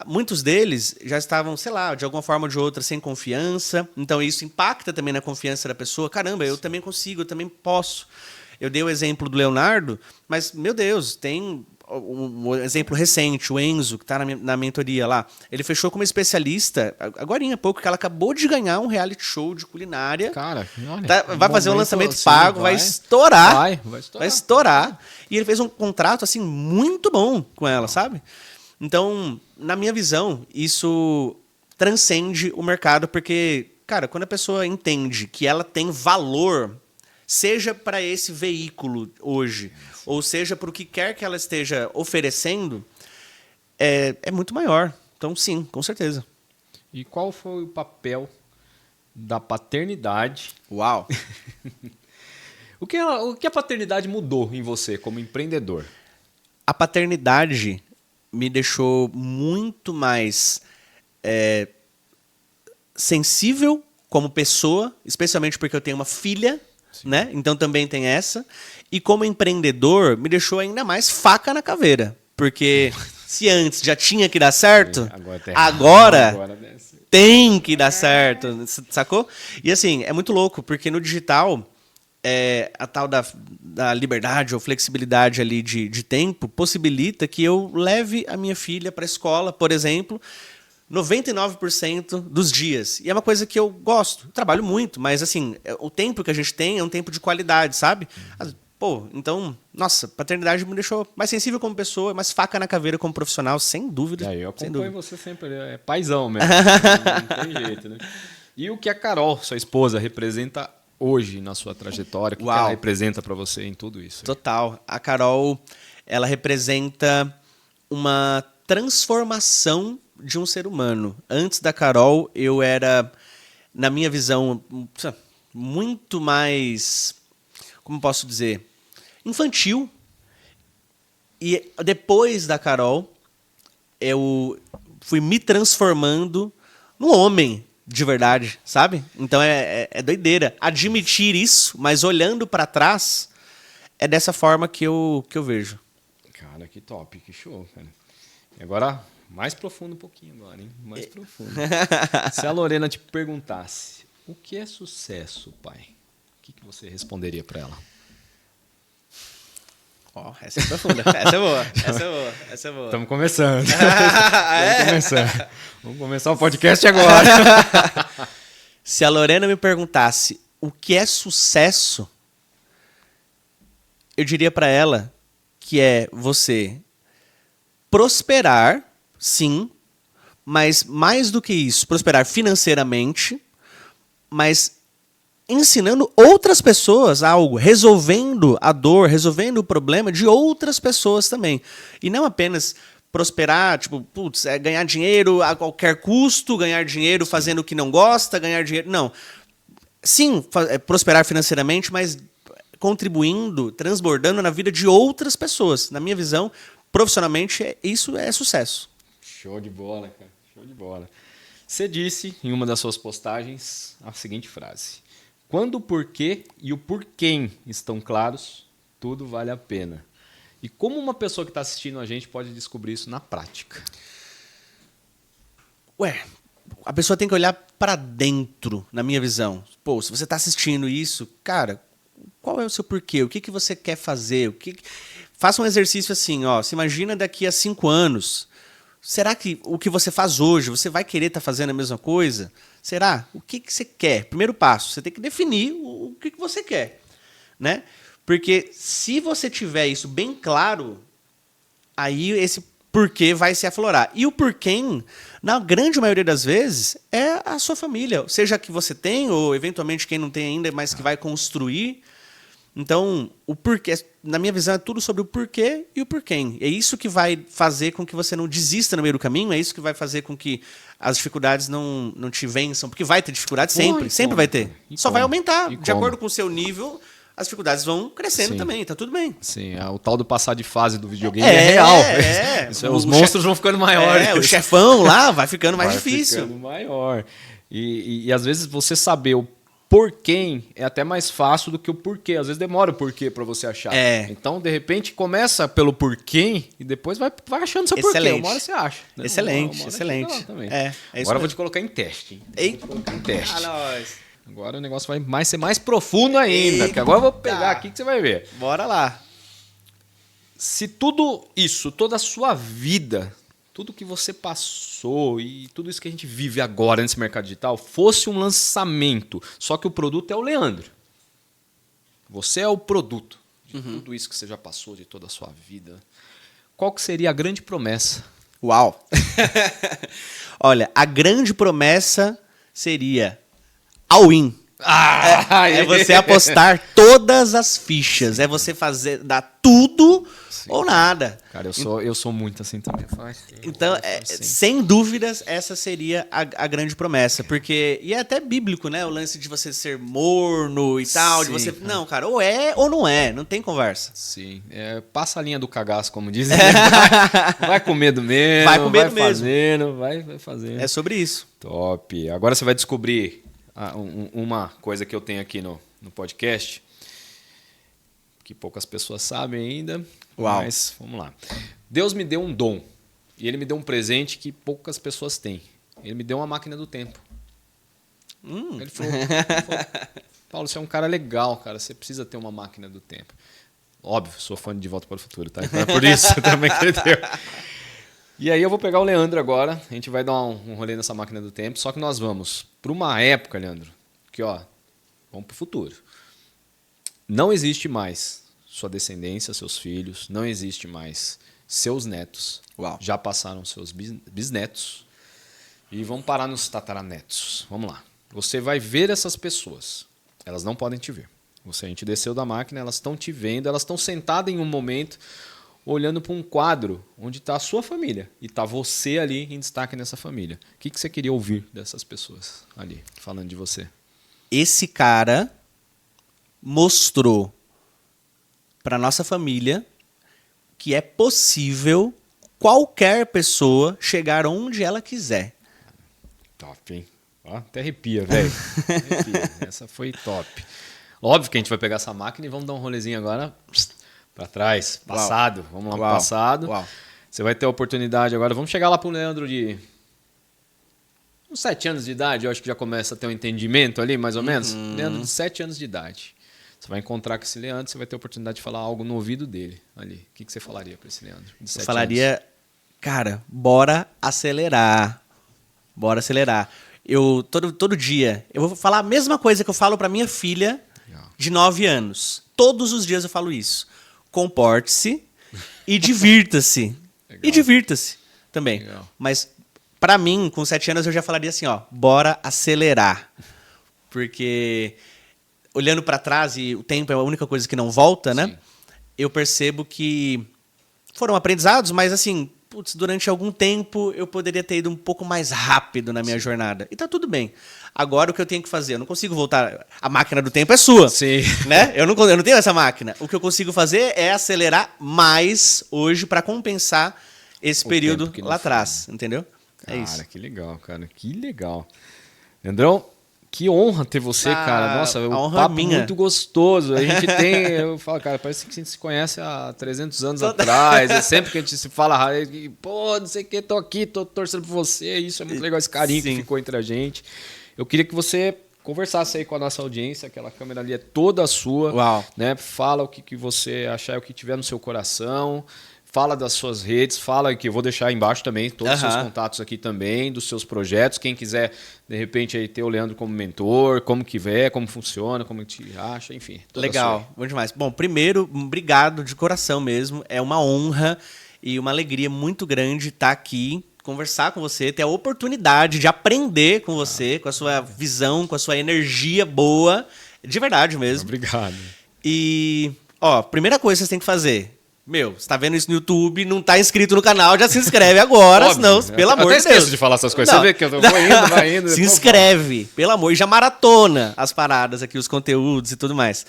Muitos deles já estavam, sei lá, de alguma forma ou de outra, sem confiança. Então, isso impacta também na confiança da pessoa. Caramba, eu também consigo, eu também posso. Eu dei o exemplo do Leonardo, mas, meu Deus, tem um exemplo recente, o Enzo, que está na mentoria lá. Ele fechou como especialista, agorinha há pouco, que ela acabou de ganhar um reality show de culinária. Cara, olha, vai fazer um lançamento assim, pago, vai estourar. Vai estourar. E ele fez um contrato, assim, muito bom com ela, sabe? Então, na minha visão, isso transcende o mercado, porque, cara, quando a pessoa entende que ela tem valor, seja para esse veículo hoje, ou seja para o que quer que ela esteja oferecendo, é muito maior. Então, sim, com certeza. E qual foi o papel da paternidade? Uau! O que a paternidade mudou em você como empreendedor? A paternidade me deixou muito mais sensível como pessoa, especialmente porque eu tenho uma filha, né? Então também tem essa. E como empreendedor, me deixou ainda mais faca na caveira. Porque se antes já tinha que dar certo, agora tem que dar certo, sacou? E assim, é muito louco, porque no digital... a tal da liberdade ou flexibilidade ali de tempo possibilita que eu leve a minha filha para a escola, por exemplo, 99% dos dias. E é uma coisa que eu gosto. Eu trabalho muito, mas assim, o tempo que a gente tem é um tempo de qualidade, sabe? Então, nossa, paternidade me deixou mais sensível como pessoa, mais faca na caveira como profissional, sem dúvida. Eu acompanho você sempre, é paizão mesmo. Não tem jeito, né? E o que a Carol, sua esposa, representa hoje na sua trajetória? O que ela representa para você em tudo isso? Total. A Carol, ela representa uma transformação de um ser humano. Antes da Carol, eu era, na minha visão, muito mais, como posso dizer, infantil. E depois da Carol, eu fui me transformando num homem de verdade, sabe? Então é doideira. Admitir isso, mas olhando pra trás, é dessa forma que eu vejo. Cara, que top, que show, cara. E agora, mais profundo um pouquinho agora, hein? Mais profundo. Se a Lorena te perguntasse, o que é sucesso, pai? O que você responderia pra ela? Essa é profunda. Essa é boa. Essa é boa. Estamos começando. Vamos começar o podcast agora. Se a Lorena me perguntasse o que é sucesso, eu diria para ela que é você prosperar, sim, mas mais do que isso, prosperar financeiramente, mas ensinando outras pessoas algo, resolvendo a dor, resolvendo o problema de outras pessoas também. E não apenas prosperar, tipo, ganhar dinheiro a qualquer custo, ganhar dinheiro fazendo o que não gosta, ganhar dinheiro... Não. Sim, prosperar financeiramente, mas contribuindo, transbordando na vida de outras pessoas. Na minha visão, profissionalmente, isso é sucesso. Show de bola, cara. Show de bola. Você disse em uma das suas postagens a seguinte frase: quando o porquê e o porquê estão claros, tudo vale a pena. E como uma pessoa que está assistindo a gente pode descobrir isso na prática? A pessoa tem que olhar para dentro, na minha visão. Pô, se você está assistindo isso, cara, qual é o seu porquê? O que você quer fazer? Faça um exercício assim, ó. Se imagina daqui a 5 anos. Será que o que você faz hoje, você vai querer estar fazendo a mesma coisa? Será? O que você quer? Primeiro passo, você tem que definir o que você quer, né? Porque se você tiver isso bem claro, aí esse porquê vai se aflorar. E o porquê, na grande maioria das vezes, é a sua família. Seja que você tem, ou eventualmente quem não tem ainda, mas que vai construir. Então, o porquê, na minha visão, é tudo sobre o porquê e o porquê. É isso que vai fazer com que você não desista no meio do caminho, é isso que vai fazer com que as dificuldades não te vençam, porque vai ter dificuldade sempre vai ter. Só vai aumentar. De acordo com o seu nível, as dificuldades vão crescendo também, tá tudo bem. Sim, o tal do passar de fase do videogame é real. Os monstros vão ficando maiores. O chefão lá vai ficando mais difícil. Vai ficando maior. E às vezes você saber o porquê é até mais fácil do que o porquê. Às vezes demora o porquê para você achar. Então, de repente, começa pelo porquê e depois vai achando seu porquê. Uma hora você acha. Né? Excelente. Agora eu vou te colocar em teste. Nós. Agora o negócio vai ser mais profundo ainda. Que agora eu vou pegar aqui que você vai ver. Bora lá. Se tudo isso, toda a sua vida, tudo que você passou e tudo isso que a gente vive agora nesse mercado digital fosse um lançamento, só que o produto é o Leandro. Você é o produto de tudo isso que você já passou, de toda a sua vida. Qual que seria a grande promessa? Uau! Olha, a grande promessa seria all-in. É você apostar todas as fichas. É você dar tudo ou nada. Cara, eu sou muito assim também. Então, sem dúvidas, essa seria a grande promessa. Porque, e é até bíblico, né? O lance de você ser morno e tal. De você, não, cara, ou é ou não é. Não tem conversa. Sim. Passa a linha do cagaço, como dizem. Vai com medo mesmo. Vai com medo mesmo. Vai fazendo. É sobre isso. Top. Agora você vai descobrir uma coisa que eu tenho aqui no podcast, que poucas pessoas sabem ainda. Uau. Mas vamos lá. Deus me deu um dom. E Ele me deu um presente que poucas pessoas têm. Ele me deu uma máquina do tempo. Ele falou, Paulo, você é um cara legal, cara. Você precisa ter uma máquina do tempo. Óbvio, sou fã de De Volta para o Futuro, tá? Então é por isso também que ele deu. E aí eu vou pegar o Leandro agora, a gente vai dar um rolê nessa máquina do tempo, só que nós vamos para uma época, Leandro, que vamos para o futuro. Não existe mais sua descendência, seus filhos, não existe mais seus netos. Uau. Já passaram seus bisnetos e vamos parar nos tataranetos. Vamos lá. Você vai ver essas pessoas Elas não podem te ver. A gente desceu da máquina, elas estão te vendo, elas estão sentadas em um momento olhando para um quadro onde está a sua família e está você ali em destaque nessa família. O que você queria ouvir dessas pessoas ali, falando de você? Esse cara mostrou para nossa família que é possível qualquer pessoa chegar onde ela quiser. Top, hein? Ó, até arrepia, velho. Essa foi top. Óbvio que a gente vai pegar essa máquina e vamos dar um rolezinho agora para trás, passado. Uau. Vamos lá pro passado. Uau. Você vai ter a oportunidade agora. Vamos chegar lá pro Leandro de uns 7 anos de idade. Eu acho que já começa a ter um entendimento ali, mais ou menos. Leandro de 7 anos de idade. Você vai encontrar com esse Leandro, você vai ter a oportunidade de falar algo no ouvido dele ali. O que você falaria para esse Leandro de 7 Eu falaria, anos? Cara, bora acelerar. Bora acelerar. Eu, todo dia, eu vou falar a mesma coisa que eu falo para minha filha de 9 anos. Todos os dias eu falo isso. Comporte-se e divirta-se. E divirta-se também. Legal. Mas, para mim, com 7 anos, eu já falaria assim, ó, bora acelerar. Porque, olhando para trás, e o tempo é a única coisa que não volta, né? Sim. Eu percebo que foram aprendizados, mas assim, putz, durante algum tempo eu poderia ter ido um pouco mais rápido na minha jornada. E tá tudo bem. Agora o que eu tenho que fazer? Eu não consigo voltar. A máquina do tempo é sua. Sim. Né? Eu não tenho essa máquina. O que eu consigo fazer é acelerar mais hoje para compensar esse período lá atrás. Entendeu? Cara, é isso. Que legal, cara. Que legal. Leandrão, que honra ter você, cara. Nossa, um papo muito gostoso. A gente tem... Eu falo, cara, parece que a gente se conhece há 300 anos atrás. É sempre que a gente se fala, pô, não sei o que, tô aqui, tô torcendo por você. Isso é muito legal, esse carinho que ficou entre a gente. Eu queria que você conversasse aí com a nossa audiência. Aquela câmera ali é toda sua. Uau. Né? Fala o que você achar, o que tiver no seu coração. Fala das suas redes, fala que eu vou deixar aí embaixo também todos os seus contatos aqui também, dos seus projetos. Quem quiser, de repente, aí ter o Leandro como mentor, como que vê, como funciona, como te acha, enfim. Legal, bom demais. Bom, primeiro, obrigado de coração mesmo. É uma honra e uma alegria muito grande estar aqui, conversar com você, ter a oportunidade de aprender com você, com a sua visão, com a sua energia boa, de verdade mesmo. Obrigado. E, ó, primeira coisa que vocês têm que fazer... Meu, você tá vendo isso no YouTube, não tá inscrito no canal, já se inscreve agora, óbvio, senão, pelo amor de Deus. Eu esqueço de falar essas coisas, não. Você vê que eu vai indo. Se inscreve, pelo amor, e já maratona as paradas aqui, os conteúdos e tudo mais.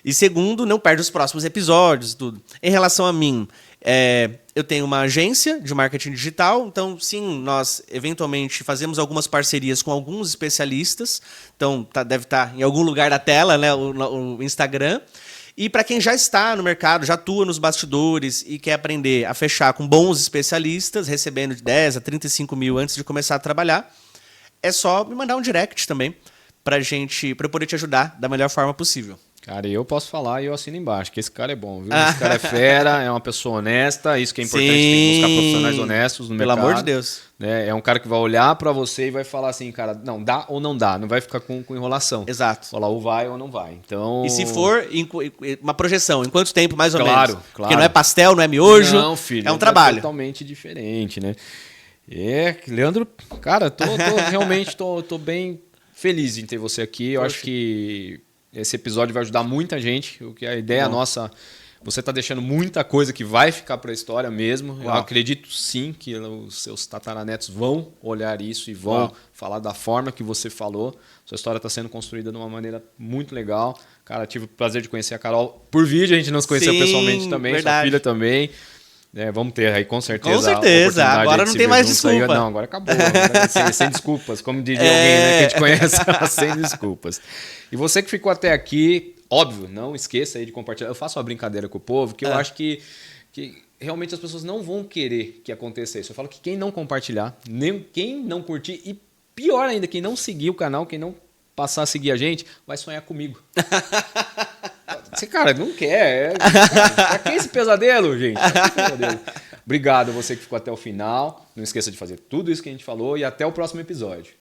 E segundo, não perde os próximos episódios e tudo. Em relação a mim, eu tenho uma agência de marketing digital, então sim, nós eventualmente fazemos algumas parcerias com alguns especialistas, então deve estar em algum lugar da tela, né, o Instagram. E para quem já está no mercado, já atua nos bastidores e quer aprender a fechar com bons especialistas, recebendo de 10 a 35 mil antes de começar a trabalhar, é só me mandar um direct também para eu poder te ajudar da melhor forma possível. Cara, eu posso falar e eu assino embaixo, que esse cara é bom, viu? Esse cara é fera, é uma pessoa honesta, isso que é importante, tem que buscar profissionais honestos no mercado. Pelo amor de Deus. Né? É um cara que vai olhar para você e vai falar assim, cara, não, dá ou não dá, não vai ficar com enrolação. Exato. Falar ou vai ou não vai. Então... E se for uma projeção, em quanto tempo mais ou menos? Claro. Porque não é pastel, não é miojo, não, filho, é um trabalho. É totalmente diferente, né? Leandro, cara, realmente tô bem feliz em ter você aqui. Eu acho que esse episódio vai ajudar muita gente. O que a ideia nossa, você está deixando muita coisa que vai ficar para a história mesmo. Uau. Eu acredito sim que os seus tataranetos vão olhar isso e vão falar da forma que você falou. Sua história está sendo construída de uma maneira muito legal. Cara, tive o prazer de conhecer a Carol por vídeo. A gente não se conheceu pessoalmente também. Verdade. Sua filha também. Vamos ter aí, com certeza. Com certeza. Agora não tem mais desculpa. Não, agora acabou. Agora sem desculpas. Como diria alguém, né, que a gente conhece, sem desculpas. E você que ficou até aqui, óbvio, não esqueça aí de compartilhar. Eu faço uma brincadeira com o povo, que eu acho que realmente as pessoas não vão querer que aconteça isso. Eu falo que quem não compartilhar, nem quem não curtir, e pior ainda, quem não seguir o canal, quem não passar a seguir a gente, vai sonhar comigo. Você, cara, não quer. Pra que esse pesadelo, gente? Obrigado a você que ficou até o final. Não esqueça de fazer tudo isso que a gente falou e até o próximo episódio.